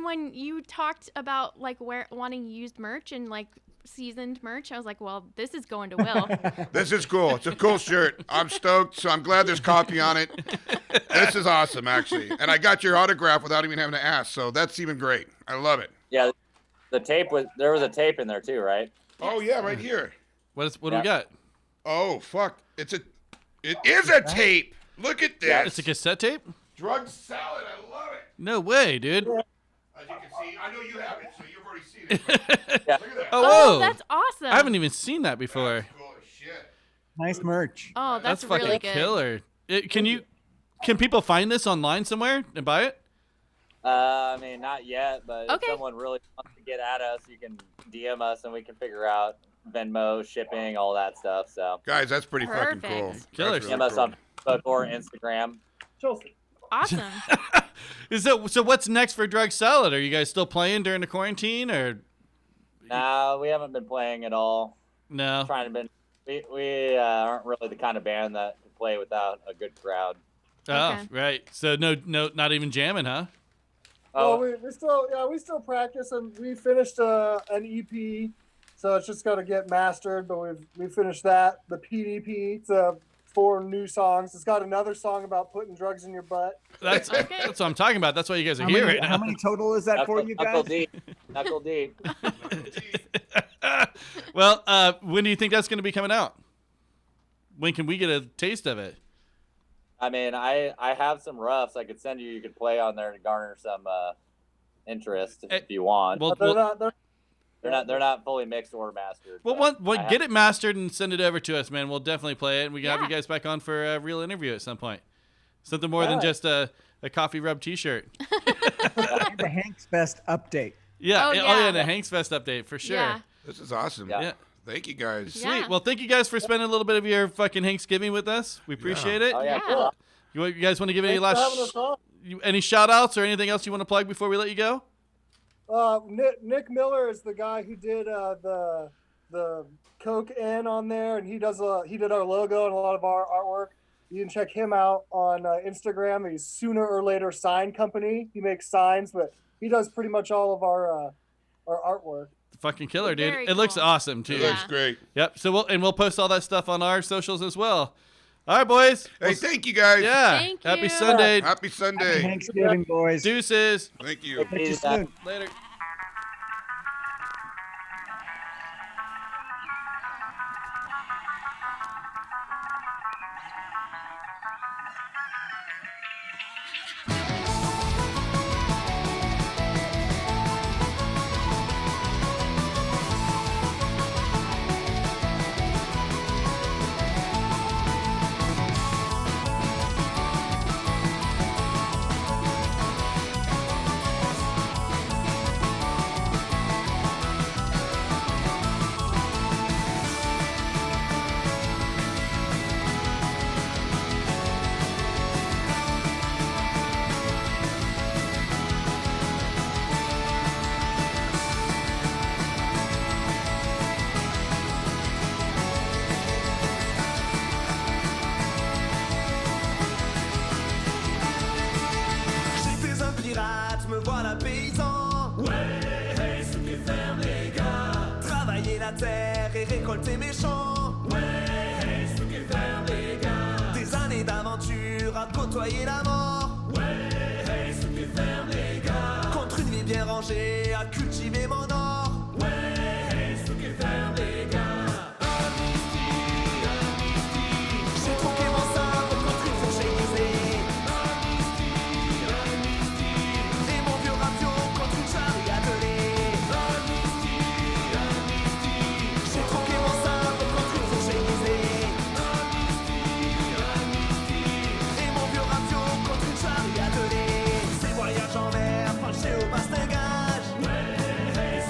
when you talked about like wanting used merch and like seasoned merch, I was like, well, this is going to Will. This is cool. It's a cool shirt. I'm stoked, so I'm glad there's coffee on it. This is awesome, actually. And I got your autograph without even having to ask, so that's even great. I love it. Yeah, there was a tape in there too, right? Oh yeah, right here. What do we got? Oh fuck! It is a tape. Look at this. It's a cassette tape? Drug salad. I love it. No way, dude. As you can see, I know you have it, so you've already seen it. Look at that. Oh, whoa. Oh, that's awesome. I haven't even seen that before. Cool as shit. nice merch. Oh, that's fucking really good. killer. Can people find this online somewhere and buy it? I mean, not yet, but Okay. if someone really wants to get at us, you can DM us and we can figure out Venmo, shipping, all that stuff. So Guys, that's pretty fucking cool. Perfect. Killer. That's really DM us cool. on Facebook or Instagram. Chelsea. Awesome. So what's next for Drug Salad? Are you guys still playing during the quarantine or No, we haven't been playing at all. no? We aren't really the kind of band that can play without a good crowd. Oh, Okay. right. So no, not even jamming, huh? Well, we still practice, and we finished an EP, so it's just got to get mastered. But we finished that. The PDP. It's 4 new songs. It's got another song about putting drugs in your butt. That's what I'm talking about. That's why you guys are here right now. How many total is that for you guys? Knuckle deep. Well, when do you think that's going to be coming out? When can we get a taste of it? I mean, I have some roughs I could send you. You could play on there to garner some interest if you want. Well, they're not fully mixed or mastered. Well, get it mastered and send it over to us, man. We'll definitely play it, and we can have you guys back on for a real interview at some point. Something more than just a coffee rub T-shirt. The Hank's Fest update. Yeah. Oh, the Hank's Fest update for sure. Yeah. This is awesome. Yeah. Thank you guys. Sweet. Well, thank you guys for spending a little bit of your fucking Thanksgiving with us. We appreciate it. Oh, yeah. Cool. You guys want to give any Thanks for having us on. any shout outs or anything else you want to plug before we let you go? Nick Miller is the guy who did the Coke N on there, and he did our logo and a lot of our artwork. You can check him out on Instagram. He's Sooner or Later Sign Company. He makes signs, but he does pretty much all of our artwork. Fucking killer, dude. Very It looks cool. awesome too. It looks great. Yep. So we'll post all that stuff on our socials as well. All right, boys. Hey, thank you guys. Yeah. Thank Happy you. Sunday. Happy Sunday. Thanksgiving, boys. Deuces. Thank you. Catch you soon. Later. J'étais un pirate, me voilà paysan. Ouais, hey, ceux qui ferment les gars. Travailler la terre et récolter mes champs. Ouais, hey, ceux qui ferment les gars. Des années d'aventure à côtoyer la mort. Ouais, hey, ceux qui ferment les gars. Contre une vie bien rangée à cultiver mon or. Ouais, hey, ceux qui ferment les gars. J'ai troqué mon sabre contre une fourche aiguisée. Et mon vieux radio contre une charrue attelée. J'ai troqué mon sabre contre une fourche aiguisée. Et mon vieux radio contre une charrue attelée. Ces voyages en mer penchés au bastingage. Ouais,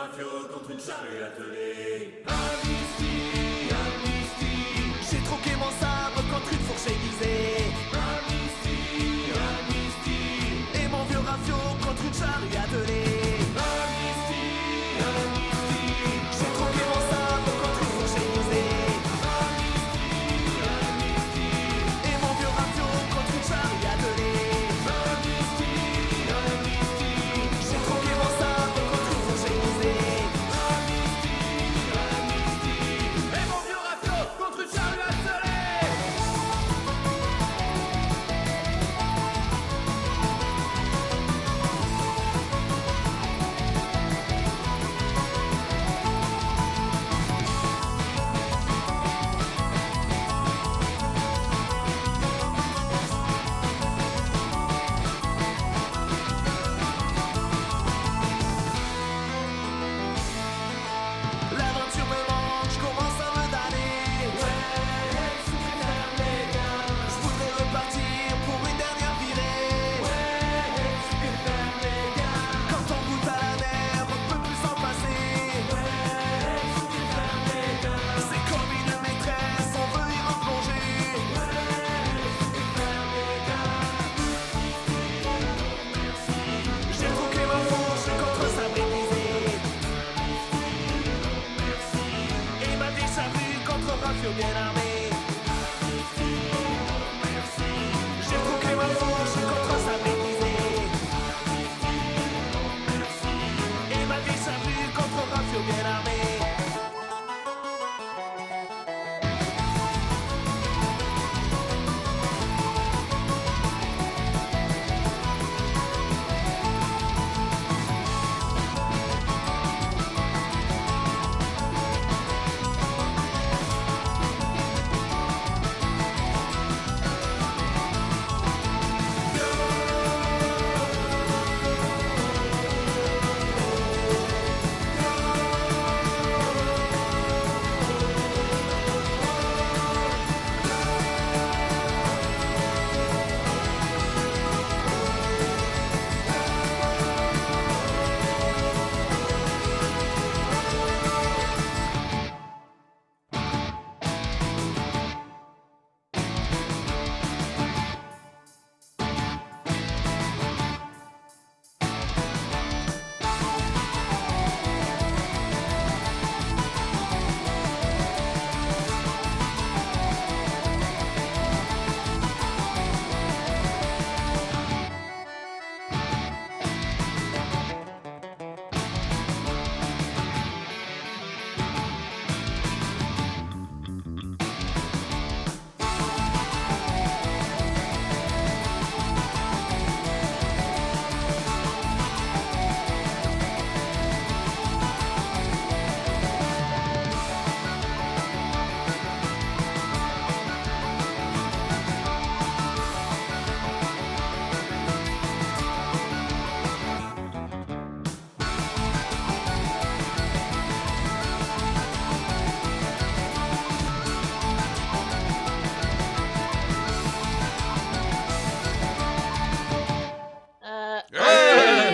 rafio contre une charrue attelée. Amnistie, amnistie. J'ai troqué mon sabre contre une fourche aiguisée. Amnistie, amnistie. Et mon vieux rafio contre une charrue attelée. Amnistie, amnistie. J'ai troqué mon sabre contre une fourche aiguisée. Amnistie, amnistie. Et mon vieux rafio contre une charrue attelée. Amnistie, amnistie. J'ai troqué mon sabre contre une fourche aiguisée. Amnistie, amnistie. Et mon vieux rafio contre une charrue attelée. L'aventure me manque, je commence à me damner. Ouais, ferme les gars. Je voudrais repartir pour une dernière virée. Ouais, ferme les gars. Quand on goûte à la mer, on ne peut plus s'en passer. Ouais, ferme les gars. C'est comme une maîtresse, on veut y replonger. Ouais, ferme les gars. J'ai troqué ma fourche contre sa bêtise. Et ma décharrue contre un rafio bien armé. J'ai troqué ma fourche contre sa bêtise. Et ma décharrue contre un rafio bien armé.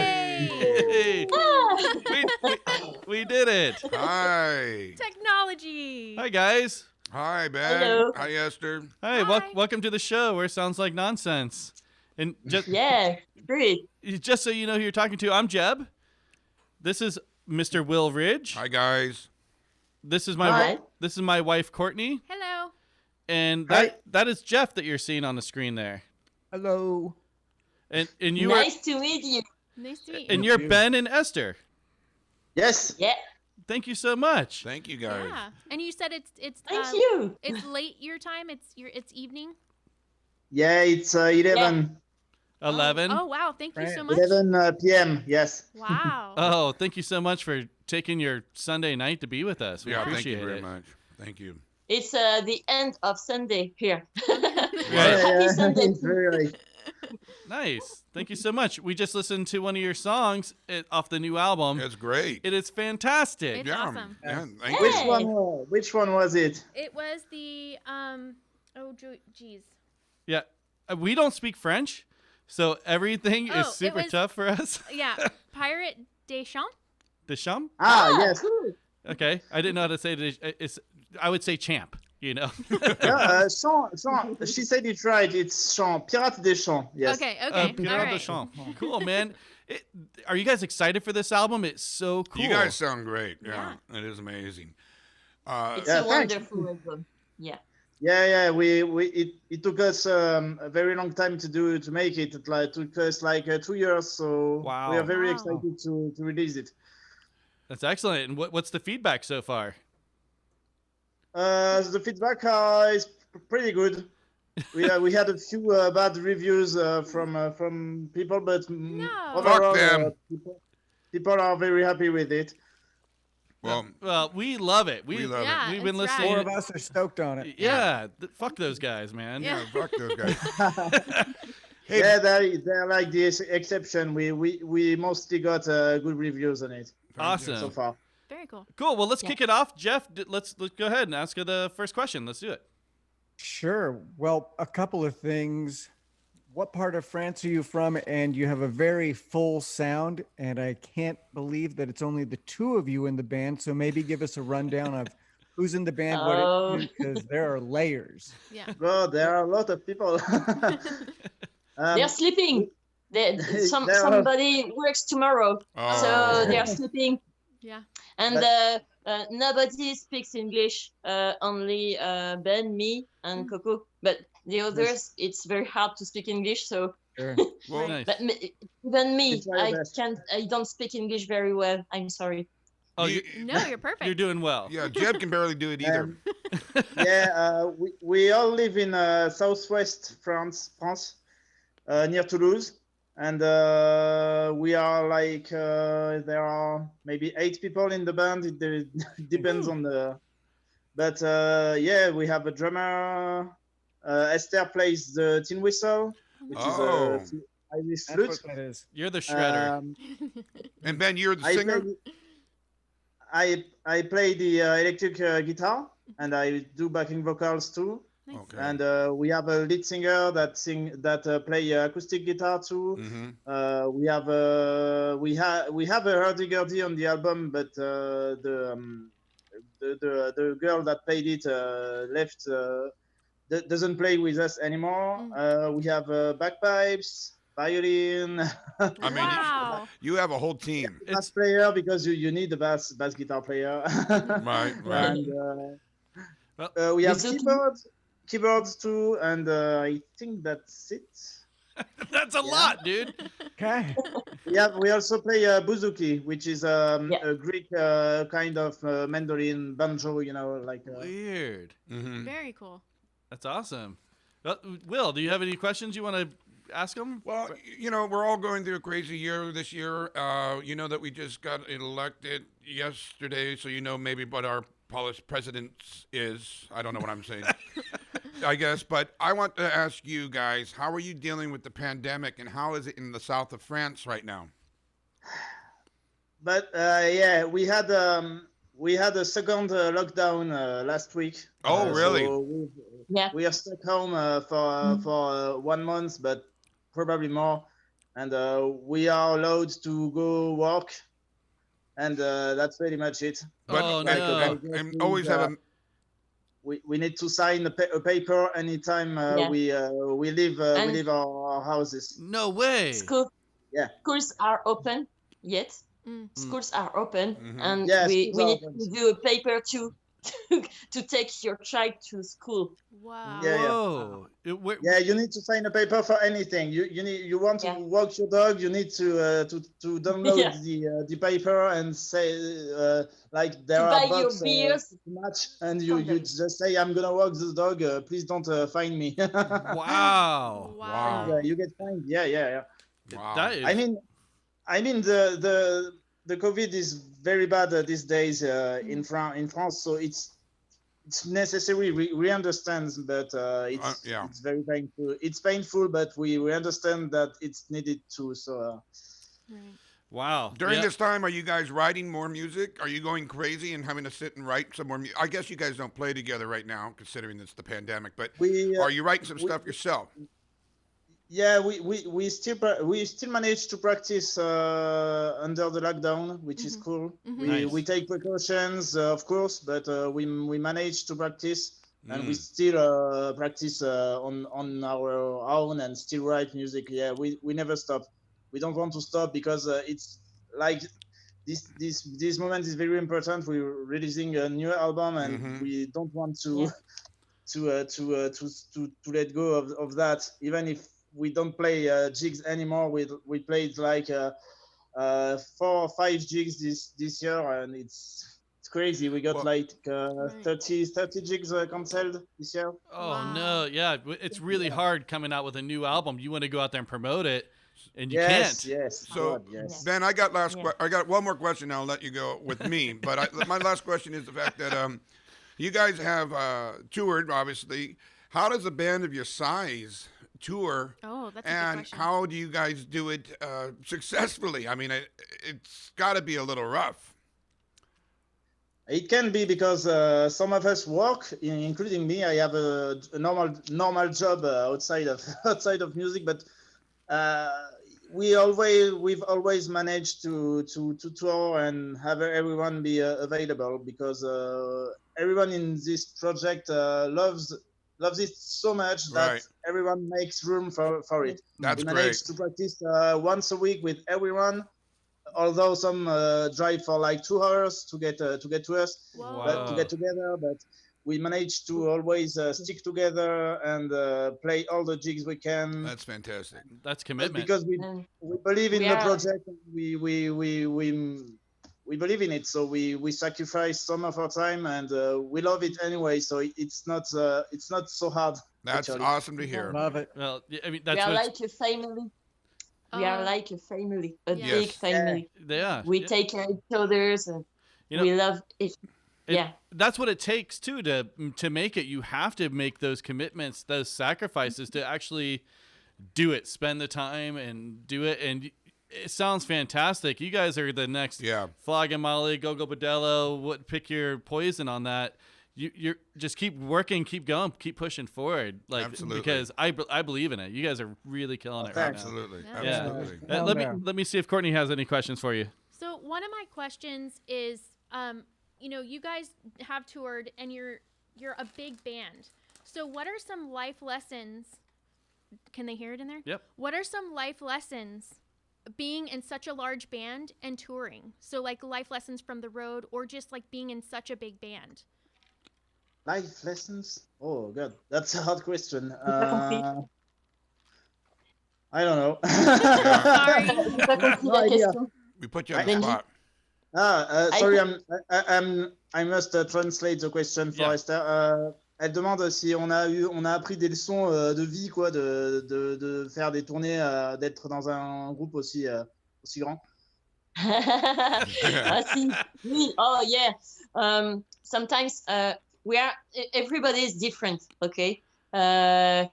Hey! We did it. Hi. Technology. Hi, guys. Hi, Ben. Hello. Hi, Esther. Hey, welcome to the show where it sounds like nonsense. And just Yeah, great. just so you know who you're talking to, I'm Jeb. This is Mr. Will Ridge. Hi, guys. This is my wife Courtney, Hello. and that is Jeff that you're seeing on the screen there. Hello. And you Nice to meet you. Nice to meet you. and you're Ben and Esther. Yes. Yeah. Thank you so much. Thank you, guys. Yeah. And you said it's Thank you. It's late your time. It's evening. Yeah, it's 11. 11. Oh wow! Thank you so much. 11 p.m. Yes. Wow. Oh, thank you so much for taking your Sunday night to be with us. We Yeah, appreciate thank you very it. much. Thank you. It's the end of Sunday here. Right. Happy Sunday. It's very late. Nice. Thank you so much. We just listened to one of your songs off the new album. It's great. It is fantastic. It's awesome. Yeah, thank Which you. Which one was it? It was the geez. Yeah. We don't speak French, so everything is Oh, it super was- tough for us. Yeah, Pirate des Champs. Deschamps? Yes. Okay, I didn't know how to say it. I would say champ. You know. Champs. She said it right. It's Champs. Pirate des Champs. Yes. Okay. Pirate des Champs. Cool, man. Are you guys excited for this album? It's so cool. You guys sound great. Yeah, it is amazing. It's a wonderful album. Yeah. Yeah. It took us a very long time to make it. It took us like 2 years. So we are very excited to release it. That's excellent. And what's the feedback so far? The feedback is pretty good. We had a few bad reviews from people, but overall, people are very happy with it. Well, we love it. We love it. We've been listening. Four of us are stoked on it. Yeah, fuck those guys, man. Yeah, fuck those guys. Yeah, they're like the exception. We mostly got good reviews on it. Awesome. So far. Very cool. Cool. Well, let's kick it off, Jeff. Let's go ahead and ask her the first question. Let's do it. Sure. Well, a couple of things. What part of France are you from? And you have a very full sound, and I can't believe that it's only the two of you in the band. So maybe give us a rundown of who's in the band, what it is, because there are layers. Yeah. Well, there are a lot of people. They're sleeping. Somebody works tomorrow, so they are sleeping. Yeah. And nobody speaks English, only Ben, me, and Coco. But the others, it's very hard to speak English. So, Well, nice. But even me, I don't speak English very well. I'm sorry. Oh, no, you're perfect. You're doing well. Yeah, Jeb can barely do it either. We all live in southwest France, near Toulouse. And we are like, there are maybe 8 people in the band. It depends on the, but we have a drummer. Esther plays the tin whistle, which is a Irish flute. That is. You're the shredder. And Ben, you're the singer? I play the electric guitar, and I do backing vocals too. Okay. And we have a lead singer that play acoustic guitar too. Mm-hmm. We have a hurdy-gurdy on the album, but the girl that played it left. Doesn't play with us anymore. We have bagpipes, violin. I mean, you have a whole team. Bass player, because you need a bass guitar player. Right. And we have keyboards too, and I think that's it. That's a lot, dude. Okay. We also play bouzouki, which is a Greek kind of mandolin banjo. Like weird. Mm-hmm. Very cool. That's awesome. Will, do you have any questions you want to ask him? Well, we're all going through a crazy year this year. You know that we just got elected yesterday, so maybe what our Polish president is. I don't know what I'm saying. I guess, but I want to ask you guys, how are you dealing with the pandemic, and how is it in the south of France right now? But we had a second lockdown last week. Oh, really? So we are stuck home for 1 month, but probably more. And we are allowed to go work, and that's pretty much it. But and always have a. We need to sign a paper anytime we leave our houses. No way. Schools are open yet. Schools are open, and we need to do a paper to take your child to school. Wow. Whoa. You need to sign a paper for anything. You want to walk your dog. You need to download the paper and say like there are bugs too much, and you just say I'm gonna walk this dog. Please don't find me. Wow. And, you get fined. Yeah. Wow. I mean the COVID is very bad these days in France, so it's necessary. We understand, but it's very painful. It's painful, but we understand that it's needed too. So. Wow. During this time, are you guys writing more music? Are you going crazy and having to sit and write some more music? I guess you guys don't play together right now, considering it's the pandemic. But are you writing some stuff yourself? Yeah, we still manage to practice under the lockdown, which is cool. We take precautions, of course, but we manage to practice, and we still practice on our own and still write music. Yeah, we never stop. We don't want to stop because it's like this moment is very important. We're releasing a new album, and we don't want to to let go of that, even if we don't play jigs anymore. We played like 4 or 5 jigs this year, and it's crazy. We got 30 jigs canceled this year. Oh no, yeah, it's really hard coming out with a new album. You want to go out there and promote it, and you Yes, can't. yes. So God, yes. Ben, I got I got one more question. I'll let you go with me. But my last question is the fact that you guys have toured, obviously. How does a band of your size tour? Oh, that's a good and question. how do you guys do it successfully? I mean, it's got to be a little rough. It can be because some of us work, including me. I have a normal job outside of music, but we've always managed to tour and have everyone be available, because everyone in this project loves it so much that everyone makes room for it. That's we managed to practice once a week with everyone, although some drive for like 2 hours to get to us, but to get together. But we managed to always stick together and play all the jigs we can. That's fantastic. That's commitment. Because we believe in the project. We believe in it, so we sacrifice some of our time, and we love it anyway. So it's not so hard. That's actually. awesome to hear. Love it. Well, I mean, We that's are what like a family. We are like a family, a Yes. big family. Yeah. We take care of each other's, and we love it. Yeah. That's what it takes too to make it. You have to make those commitments, those sacrifices to actually do it, spend the time and do it. And it sounds fantastic. You guys are the next Flog and Molly, Go Padello. Pick your poison on that. You're just keep working, keep going, keep pushing forward. Like, Absolutely. because I believe in it. You guys are really killing it right Absolutely. now. Absolutely. Yeah. Let me see if Courtney has any questions for you. So one of my questions is, you guys have toured and you're a big band. So what are some life lessons? Can they hear it in there? Yep. What are some life lessons being in such a large band and touring? So like life lessons from the road, or just like being in such a big band? Life lessons? Oh God, that's a hard question. I don't know. No idea. We put you on the spot. Sorry, I must translate the question for Esther. Elle demande si on a appris des leçons de vie, quoi, de faire des tournées, d'être dans un groupe aussi grand. Oh yeah. Sometimes everybody is different. Okay. There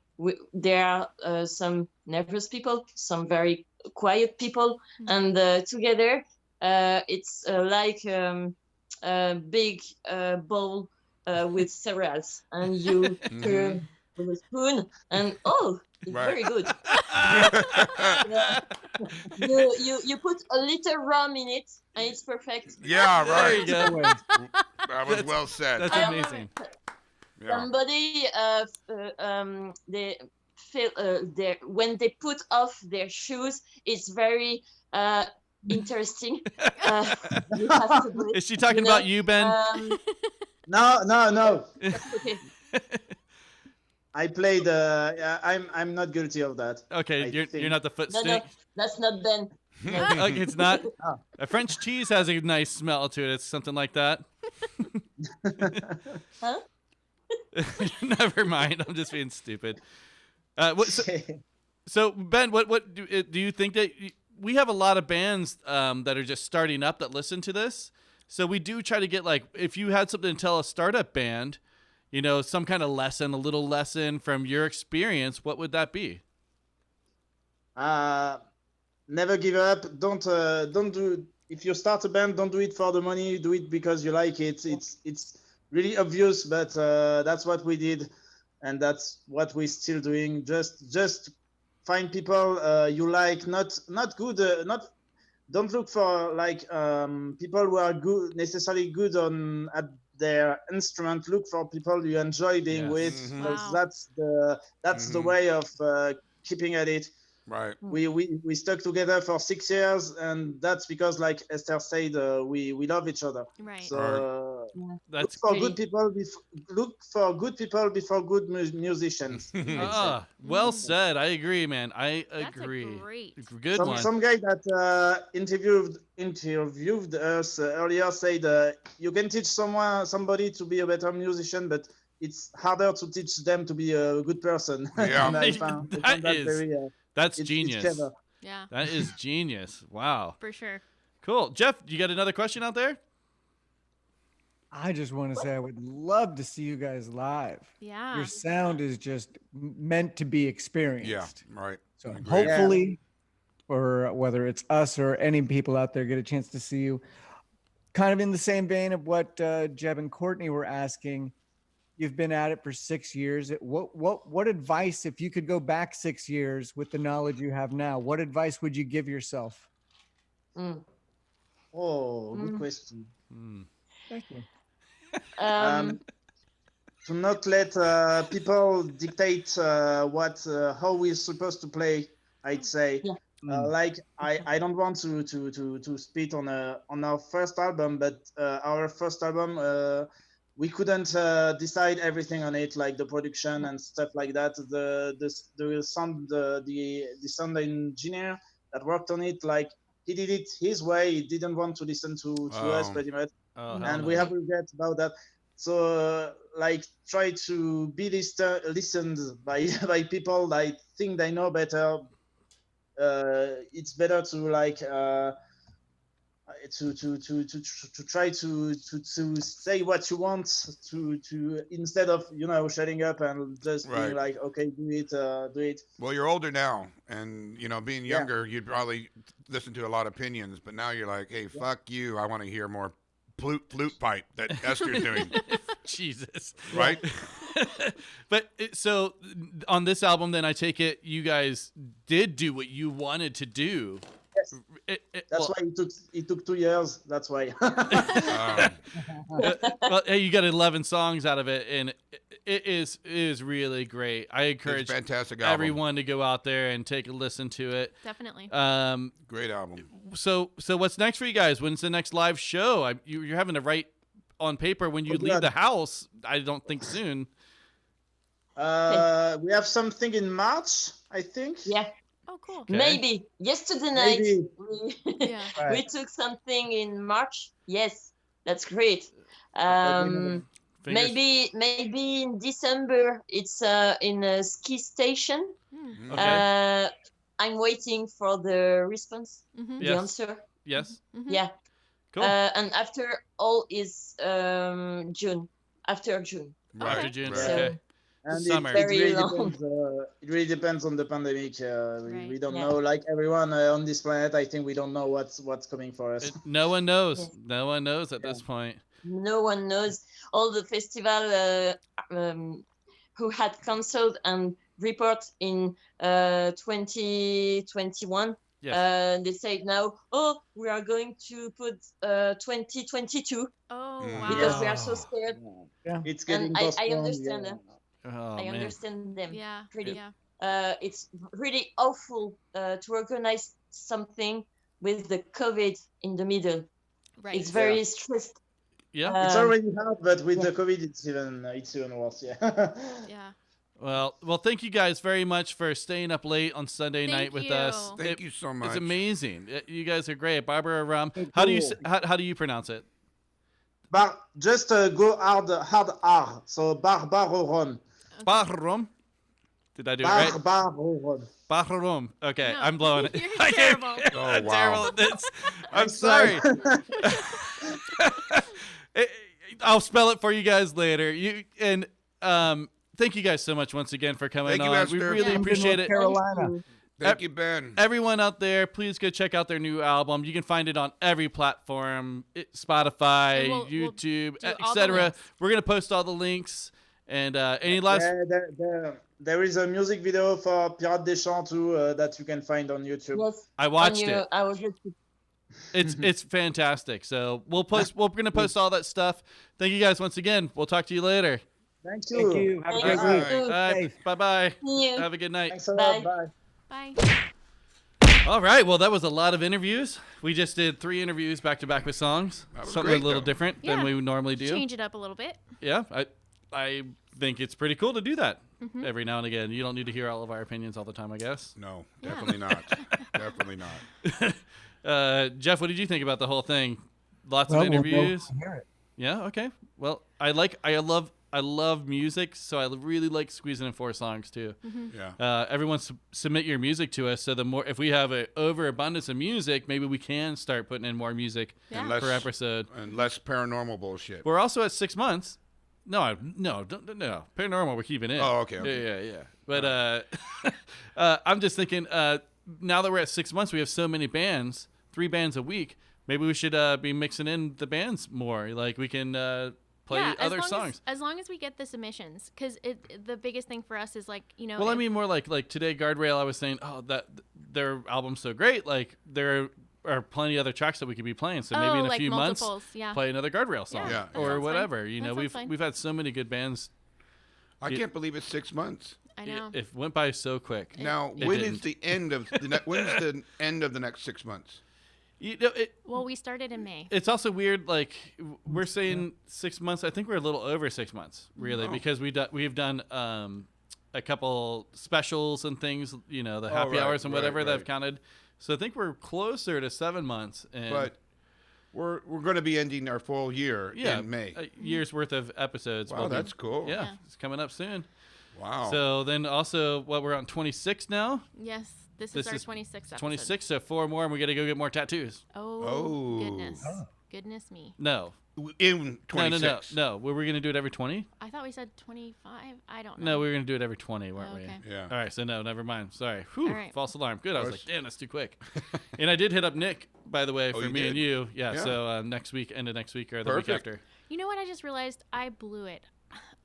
are some nervous people, some very quiet people, and together it's like a big bowl with cereals, and you turn with a spoon, and it's very good. You put a little rum in it, and it's perfect. Yeah, right. There you go. That was well said. That's amazing. Somebody they feel when they put off their shoes, it's very interesting. You have to do it, Is she talking about you, Ben? No. Okay. I played. I'm not guilty of that. Okay, you're not the foot No, stink. that's not Ben. Okay, it's not. A French cheese has a nice smell to it. It's something like that. Huh? Never mind. I'm just being stupid. So Ben, what do you think that we have a lot of bands that are just starting up that listen to this? So we do try to get, like, if you had something to tell a startup band, some kind of lesson, a little lesson from your experience, what would that be? Never give up. Don't do. If you start a band, don't do it for the money. Do it because you like it. It's really obvious, but that's what we did, and that's what we're still doing. Just find people you like, not good, not don't look for like people who are good necessarily good on at their instrument. Look for people you enjoy being with, because that's the way of keeping at it. Right. We stuck together for 6 years, and that's because, like Esther said, we love each other. Right. So That's look for good people. Look for good people before good musicians. Well said. I agree, man. I agree. Good one. Some guy that interviewed us earlier said you can teach somebody to be a better musician, but it's harder to teach them to be a good person. Yeah. And I found that very, that's it's genius. clever. Yeah. That is genius. Wow. For sure. Cool. Jeff, you got another question out there? I just want to say I would love to see you guys live. Yeah. Your sound is just meant to be experienced. Yeah, right. So Agreed. hopefully, or whether it's us or any people out there get a chance to see you, kind of in the same vein of what Jeb and Courtney were asking. You've been at it for 6 years. What advice, if you could go back 6 years with the knowledge you have now, what advice would you give yourself? Oh, good question. Thank you. To not let people dictate how we're supposed to play, I'd say. Like I don't want to spit on our first album, but our first album we couldn't decide everything on it, like the production and stuff like that. The sound engineer that worked on it, like he did it his way. He didn't want to listen to us pretty much, and we have regrets about that. So like try to be listened by people that think they know better. It's better to like to try to say what you want to instead of shutting up and just being like, okay, do it. Well, you're older now, and being younger, you'd probably listen to a lot of opinions, but now you're like, hey, fuck you, I want to hear more flute pipe that Esther's doing. Jesus. Right? But so on this album, then I take it you guys did do what you wanted to do. Yes. That's why it took 2 years. That's why. Well, hey, you got 11 songs out of it, and it is really great. I encourage fantastic everyone to go out there and take a listen to it. Definitely. Great album. So what's next for you guys? When's the next live show? You're having to write on paper when you leave the house. I don't think soon. We have something in March, I think. Yeah. Oh, cool. Okay. Maybe yesterday night we took something in March. Yes, that's great. Maybe in December it's in a ski station. Okay. I'm waiting for the response, the answer. Yes. Yeah. Cool. And after all is June. After June. Right. After June. So, okay. And Summer. it really depends on the pandemic. We don't know, like everyone on this planet. I think we don't know what's coming for us. No one knows. Yeah. No one knows at this point. No one knows. All the festival who had cancelled and report in 2021. Yes. They say now, we are going to put 2022. Oh, wow. Because we are so scared. Yeah. It's getting and I understand them. Oh, I understand them. Yeah. Pretty. Yeah. It's really awful to organize something with the COVID in the middle. Right. It's very stressed. Yeah. It's already hard, but with the COVID, it's even worse. Yeah. Yeah. Well, thank you guys very much for staying up late on Sunday night with us. Thank you so much. It's amazing. You guys are great. Barbar'O'Rhum. How do you pronounce it? Just go hard R. So Barbar'O'Rhum. Barbar'O'Rhum. Did I do it right? Barbar'O'Rhum. Okay, no, I'm blowing it. You're terrible. Oh, wow. I'm sorry. I'll spell it for you guys later. Thank you guys so much once again for coming on. Esther. We really appreciate it. Carolina. Thank you, Ben. Everyone out there, please go check out their new album. You can find it on every platform, Spotify, YouTube, etc. We're going to post all the links. And any last? There is a music video for Pirates des Champs too that you can find on YouTube. Yes. I watched it. I was just. It's fantastic. So we're gonna post all that stuff. Thank you guys once again. We'll talk to you later. Thank you. Thank you. Have a great week. All right. Bye-bye. you. Have a good night. Thanks a lot. Bye. Bye. All right. Well, that was a lot of interviews. We just did 3 interviews back to back with songs. Something great, a little though. different than we would normally do. Change it up a little bit. Yeah, I think it's pretty cool to do that every now and again. You don't need to hear all of our opinions all the time, I guess. No, definitely not. Definitely not. Jeff, what did you think about the whole thing? Lots of interviews. We'll hear it. Yeah. Okay. Well, I love music, so I really like squeezing in 4 songs too. Yeah. Everyone submit your music to us. So the more, if we have an overabundance of music, maybe we can start putting in more music per episode and less paranormal bullshit. We're also at 6 months. No, paranormal we're keeping in. Oh, okay. Yeah. But I'm just thinking, now that we're at 6 months, we have so many bands, 3 bands a week. Maybe we should be mixing in the bands more. Like we can play other songs. As long as we get the submissions, because the biggest thing for us is like, you know. Well, I mean more like today, Guardrail. I was saying, that their album's so great. Like there are plenty of other tracks that we could be playing. So maybe in a few months, play another Guardrail song or whatever. Fine. You know, we've had so many good bands. I can't believe it's 6 months. I know. It went by so quick. Now, when is the end of the end of the next 6 months? You know, well, we started in May. It's also weird. Like we're saying 6 months. I think we're a little over 6 months, really, because we've done a couple specials and things. You know, the happy hours and whatever that have counted. So I think we're closer to 7 months. But we're going to be ending our full year in May. A year's worth of episodes. Wow, that's cool. Yeah, it's coming up soon. Wow. So then also, we're on 26 now. Yes. This is our 26th episode. 26, so 4 more, and we got to go get more tattoos. Oh. Goodness. Goodness me. No. In 26. No. Were we going to do it every 20? I thought we said 25. I don't know. No, we were going to do it every 20, weren't we? Yeah. All right, so no, never mind. Sorry. Whew, all right. False alarm. Good. I was like, damn, that's too quick. And I did hit up Nick, by the way, for me and you. Yeah, so next week, end of next week, or the week after. You know what? I just realized I blew it.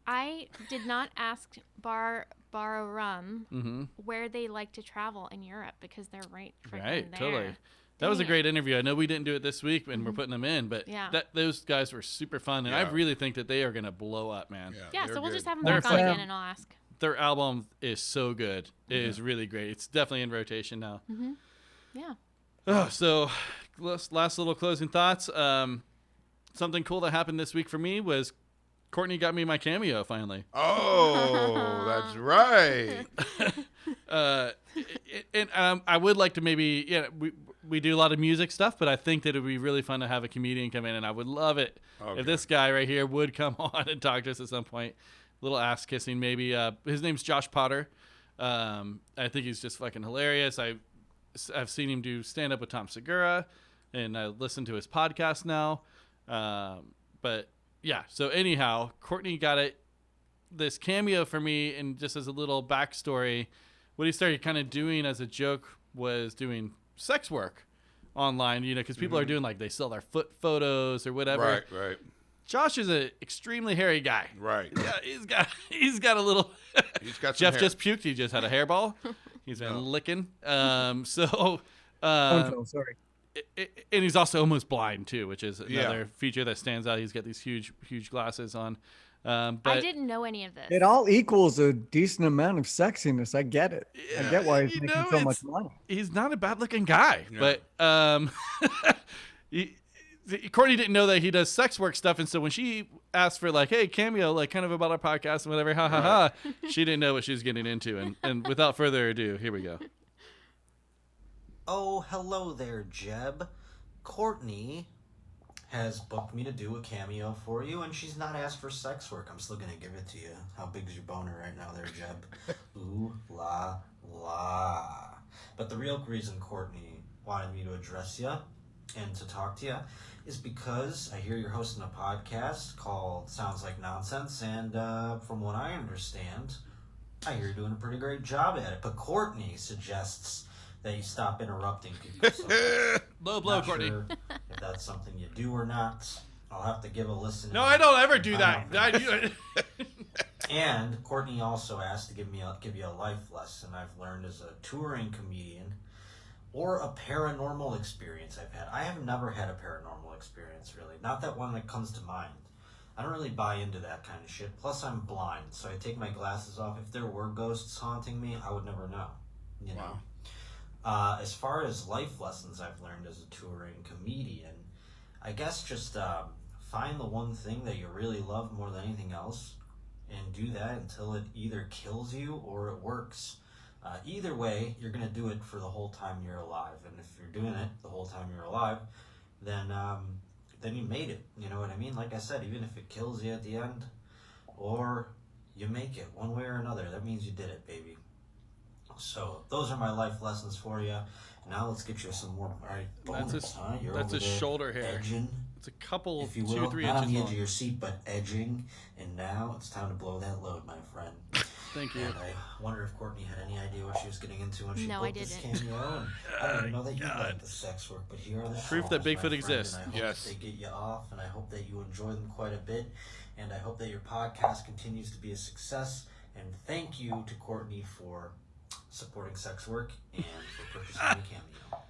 I did not ask Barbar'O'Rhum where they like to travel in Europe because they're right there. Totally. That was a great interview. I know we didn't do it this week, and we're putting them in, but those guys were super fun, and I really think that they are going to blow up, man. Yeah, so we'll just have them back on again, and I'll ask. Their album is so good. It is really great. It's definitely in rotation now. Yeah. Oh, so last little closing thoughts. Something cool that happened this week for me was Courtney got me my cameo finally. Oh, that's right. And I would like to maybe, we do a lot of music stuff, but I think that it would be really fun to have a comedian come in, and I would love it if this guy right here would come on and talk to us at some point. A little ass kissing, maybe. His name's Josh Potter. I think he's just fucking hilarious. I've seen him do stand up with Tom Segura, and I listen to his podcast now. But yeah, so anyhow, Courtney got this cameo for me, and just as a little backstory, what he started kind of doing as a joke was doing sex work online, because people are doing, like, they sell their foot photos or whatever. Right. Josh is an extremely hairy guy. Right. Yeah, he's got a little. He's got some Jeff hair. just puked. He just had a hairball. He's been licking. Sorry. And he's also almost blind too, which is another feature that stands out. He's got these huge glasses on. But I didn't know any of this. It all equals a decent amount of sexiness. I get it. I get why he's making so much money. He's not a bad-looking guy, but Courtney didn't know that he does sex work stuff, and so when she asked for, like, hey, cameo, like, kind of about our podcast and whatever, she didn't know what she was getting into. And without further ado, here we go. Oh, hello there, Jeb. Courtney has booked me to do a cameo for you, and she's not asked for sex work. I'm still gonna give it to you. How big's your boner right now there, Jeb? Ooh, la, la. But the real reason Courtney wanted me to address you and to talk to you is because I hear you're hosting a podcast called Sounds Like Nonsense, and from what I understand, I hear you're doing a pretty great job at it. But Courtney suggests that you stop interrupting people. So low blow, Courtney. Sure if that's something you do or not. I'll have to give a listen. No, I don't ever do that. And Courtney also asked to give you a life lesson I've learned as a touring comedian, or a paranormal experience I've had. I have never had a paranormal experience, really. Not that one that comes to mind. I don't really buy into that kind of shit. Plus, I'm blind, so I take my glasses off. If there were ghosts haunting me, I would never know. You know. As far as life lessons I've learned as a touring comedian, I guess just find the one thing that you really love more than anything else, and do that until it either kills you or it works. Either way, you're going to do it for the whole time you're alive. And if you're doing it the whole time you're alive, then you made it. You know what I mean? Like I said, even if it kills you at the end, or you make it one way or another, that means you did it, baby. So those are my life lessons for you. Now let's get you some more. All right, bonus, that's his shoulder hair. Edging, it's a couple, if you 2 will, 3 not inches on the long. edge of your seat, but edging. And now it's time to blow that load, my friend. Thank you. And I wonder if Courtney had any idea what she was getting into when she No, I booked this didn't. cameo. And I didn't even know that you liked the sex work, but here are the Proof songs, that my Bigfoot friend, exists. And I hope that they get you off, and I hope that you enjoy them quite a bit, and I hope that your podcast continues to be a success. And thank you to Courtney for supporting sex work and for purchasing a cameo.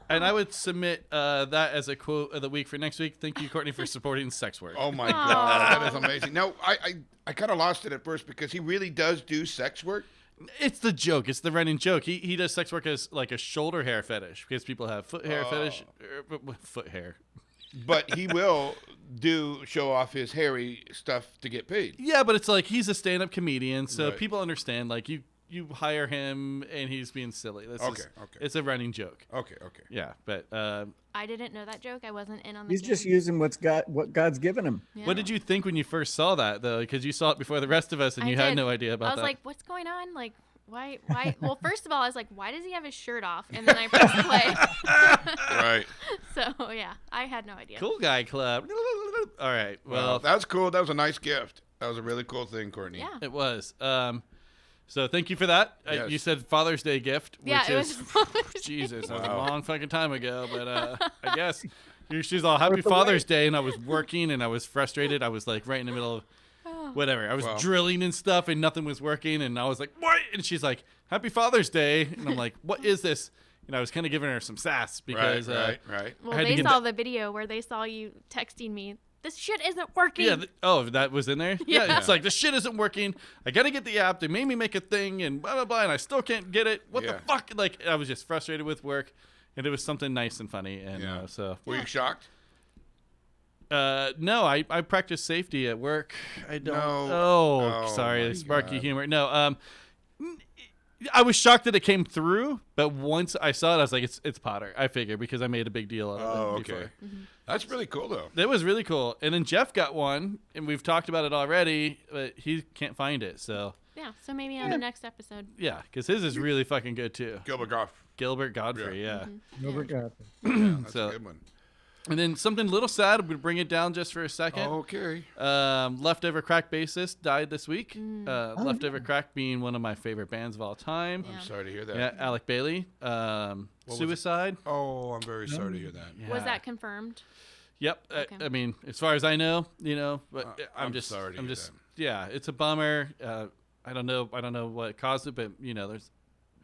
And I would submit that as a quote of the week for next week. Thank you, Courtney, for supporting sex work. Oh my God, that is amazing. No, I kind of lost it at first because he really does do sex work. It's the joke. It's the running joke. He does sex work as like a shoulder hair fetish because people have foot hair fetish. Foot hair. But he will show off his hairy stuff to get paid. Yeah, but it's like he's a stand-up comedian, so Right. people understand. Like you hire him and he's being silly. Okay. It's a running joke. Okay. Yeah, but I didn't know that joke. I wasn't in on the He's game. just using what God's given him. Yeah. What did you think when you first saw that though? Because you saw it before the rest of us, and I you had did. no idea about I was that. like, what's going on? Like, why? Well, first of all, I was like, why does he have his shirt off? And then I pressed play. Right. So, yeah, I had no idea. Cool guy club. All right. Well, that's cool. That was a nice gift. That was a really cool thing, Courtney. Yeah. it was. So thank you for that. Yes. You said Father's Day gift, which Yeah, it is was Father's Day. Jesus, that was a Wow. long fucking time ago. But I guess she's all Happy Father's Day, and I was working and I was frustrated. I was like right in the middle of whatever. I was Wow. drilling and stuff, and nothing was working. And I was like, what? And she's like, Happy Father's Day, and I'm like, what is this? And I was kind of giving her some sass because right. Well, I had to they get saw the video where they saw you texting me, this shit isn't working. Yeah. That was in there? Yeah. It's like, this shit isn't working. I got to get the app. They made me make a thing and blah, blah, blah. And I still can't get it. What the fuck? Like, I was just frustrated with work. And it was something nice and funny. And so. Were you shocked? No, I practice safety at work. I don't. No. Oh, sorry. Sparky humor. No. I was shocked that it came through, but once I saw it, I was like, it's Potter. I figured because I made a big deal out of it before. Okay. That's really cool, though. That was really cool. And then Jeff got one, and we've talked about it already, but he can't find it. So Yeah, so maybe on the next episode. yeah, because his is really fucking good too. Gilbert Godfrey, yeah. Gilbert Godfrey. That's So- a good one. And then something a little sad. I'm gonna bring it down just for a second. Okay. Leftover Crack bassist died this week. Leftover Crack being one of my favorite bands of all time. I'm sorry to hear that. Yeah, Alec Bailey. was it? Suicide. Oh, I'm very sorry to hear that. Yeah. Was that confirmed? Yep. Okay. I mean, as far as I know, but I'm just sorry to I'm hear just yeah, it's a bummer. I don't know what caused it, but there's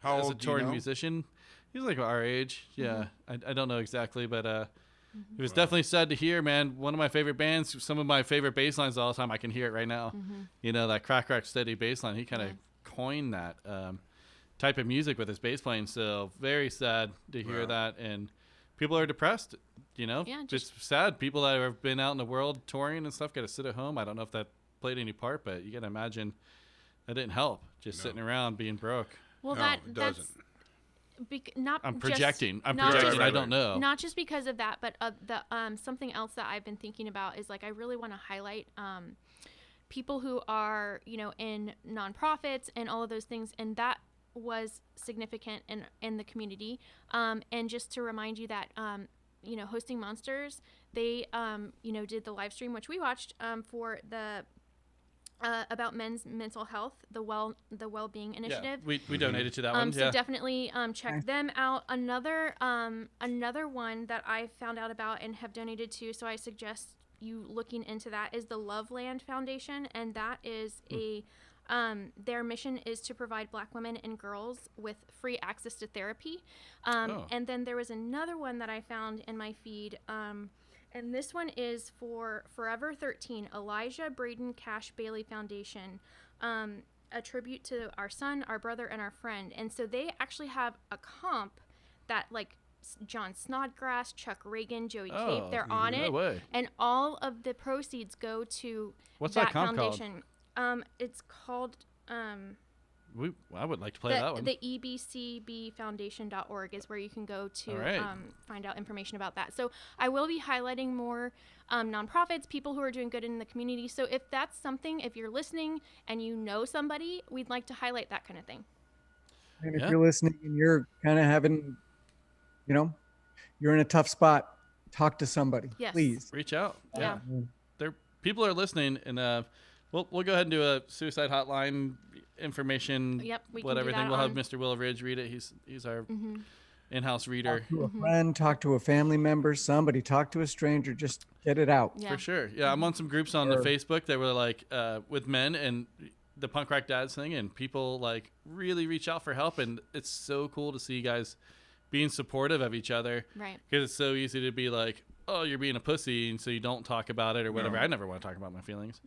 How as old a do you touring know? musician, he's like our age. Yeah. I don't know exactly, but it was Wow. definitely sad to hear, man. One of my favorite bands, some of my favorite bass lines all the time. I can hear it right now. That crack steady bass line. He kind of coined that type of music with his bass playing. So very sad to hear Wow. that, and people are depressed. Yeah, just sad. People that have been out in the world touring and stuff got to sit at home. I don't know if that played any part, but you got to imagine that didn't help. Just sitting around being broke. Well, No, that it that's doesn't. not. I'm just- projecting. I'm not projecting. just- I don't know. Not just because of that, but the something else that I've been thinking about is like I really want to highlight people who are in nonprofits and all of those things, and that was significant in the community. And just to remind you that Hosting Monsters, they did the live stream which we watched for the about men's mental health, the well-being initiative. Yeah, we donated to that one. So definitely check them out. Another one that I found out about and have donated to. So I suggest you looking into that is the Loveland Foundation, and that is their mission is to provide Black women and girls with free access to therapy. And then there was another one that I found in my feed, and this one is for Forever 13, Elijah Braden Cash Bailey Foundation, a tribute to our son, our brother, and our friend. And so they actually have a comp that, like, John Snodgrass, Chuck Reagan, Joey Cape, they're on it. Way. And all of the proceeds go to What's that that comp foundation. It's called I would like to play that one. The ebcbfoundation.org is where you can go to find out information about that. So I will be highlighting more nonprofits, people who are doing good in the community. So if that's something, if you're listening and you know somebody, we'd like to highlight that kind of thing. And if you're listening and you're kind of having, you're in a tough spot, talk to somebody. Yes. Please reach out. Yeah. People are listening, and we'll go ahead and do a suicide hotline information. Yep, we can whatever do thing. that We'll have on- Mr. Will Ridge read it. He's our in-house reader. Talk to a friend, talk to a family member, somebody, talk to a stranger, just get it out. For sure. Yeah, I'm on some groups on the Facebook that were like with men and the punk rock dads thing, and people like really reach out for help, and it's so cool to see you guys being supportive of each other. Right. Because it's so easy to be like, oh, you're being a pussy, and so you don't talk about it or whatever. No. I never want to talk about my feelings.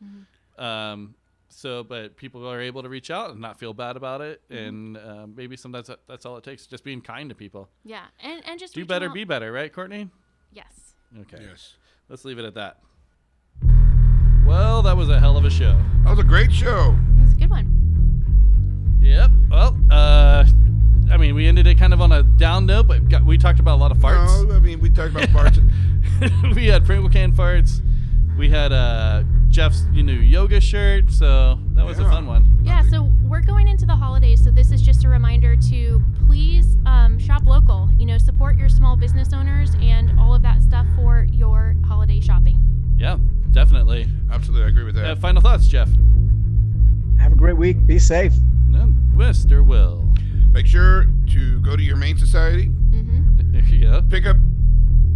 But people are able to reach out and not feel bad about it, and maybe sometimes that's all it takes, just being kind to people. Yeah, and just do reaching better, out. be better, right, Courtney? Yes. Okay. Yes. Let's leave it at that. Well, that was a hell of a show. That was a great show. It was a good one. Yep. Well, I mean, we ended it kind of on a down note, but we talked about a lot of farts. No, I mean, we talked about farts. We had Pringle can farts. We had Jeff's new yoga shirt, so that was a fun one. Yeah, so we're going into the holidays, so this is just a reminder to please shop local. Support your small business owners and all of that stuff for your holiday shopping. Yeah, definitely. Absolutely, I agree with that. Final thoughts, Jeff? Have a great week. Be safe. Mr. Will. Make sure to go to your Humane Society. There you go. Pick up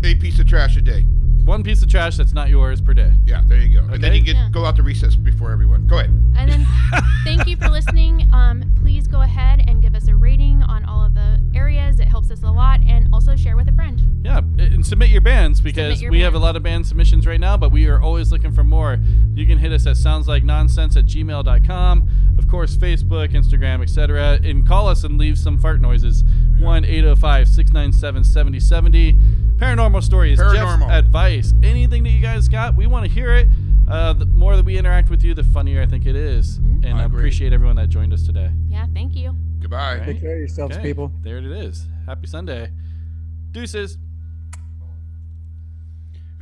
a piece of trash a day. One piece of trash that's not yours per day. Yeah, there you go. Okay. And then you can go out to recess before everyone. Go ahead. And then thank you for listening. Please go ahead and give us a rating on all of the areas. It helps us a lot. And also share with a friend. Yeah, and submit your bands, because we have a lot of band submissions right now, but we are always looking for more. You can hit us at soundslikenonsense@gmail.com. Of course, Facebook, Instagram, etc. And call us and leave some fart noises. 1-805-697-7070. Paranormal stories, Jeff's advice, anything that you guys got, we want to hear it. The more that we interact with you, the funnier I think it is. And I appreciate everyone that joined us today. Yeah, thank you. Goodbye. Right? Take care of yourselves, people. There it is. Happy Sunday. Deuces.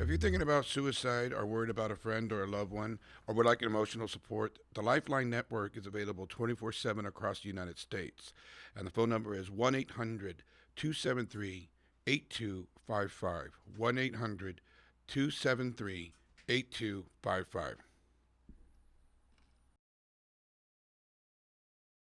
If you're thinking about suicide or worried about a friend or a loved one or would like emotional support, the Lifeline Network is available 24/7 across the United States. And the phone number is 1-800-273-8255. 1-800-273-8255.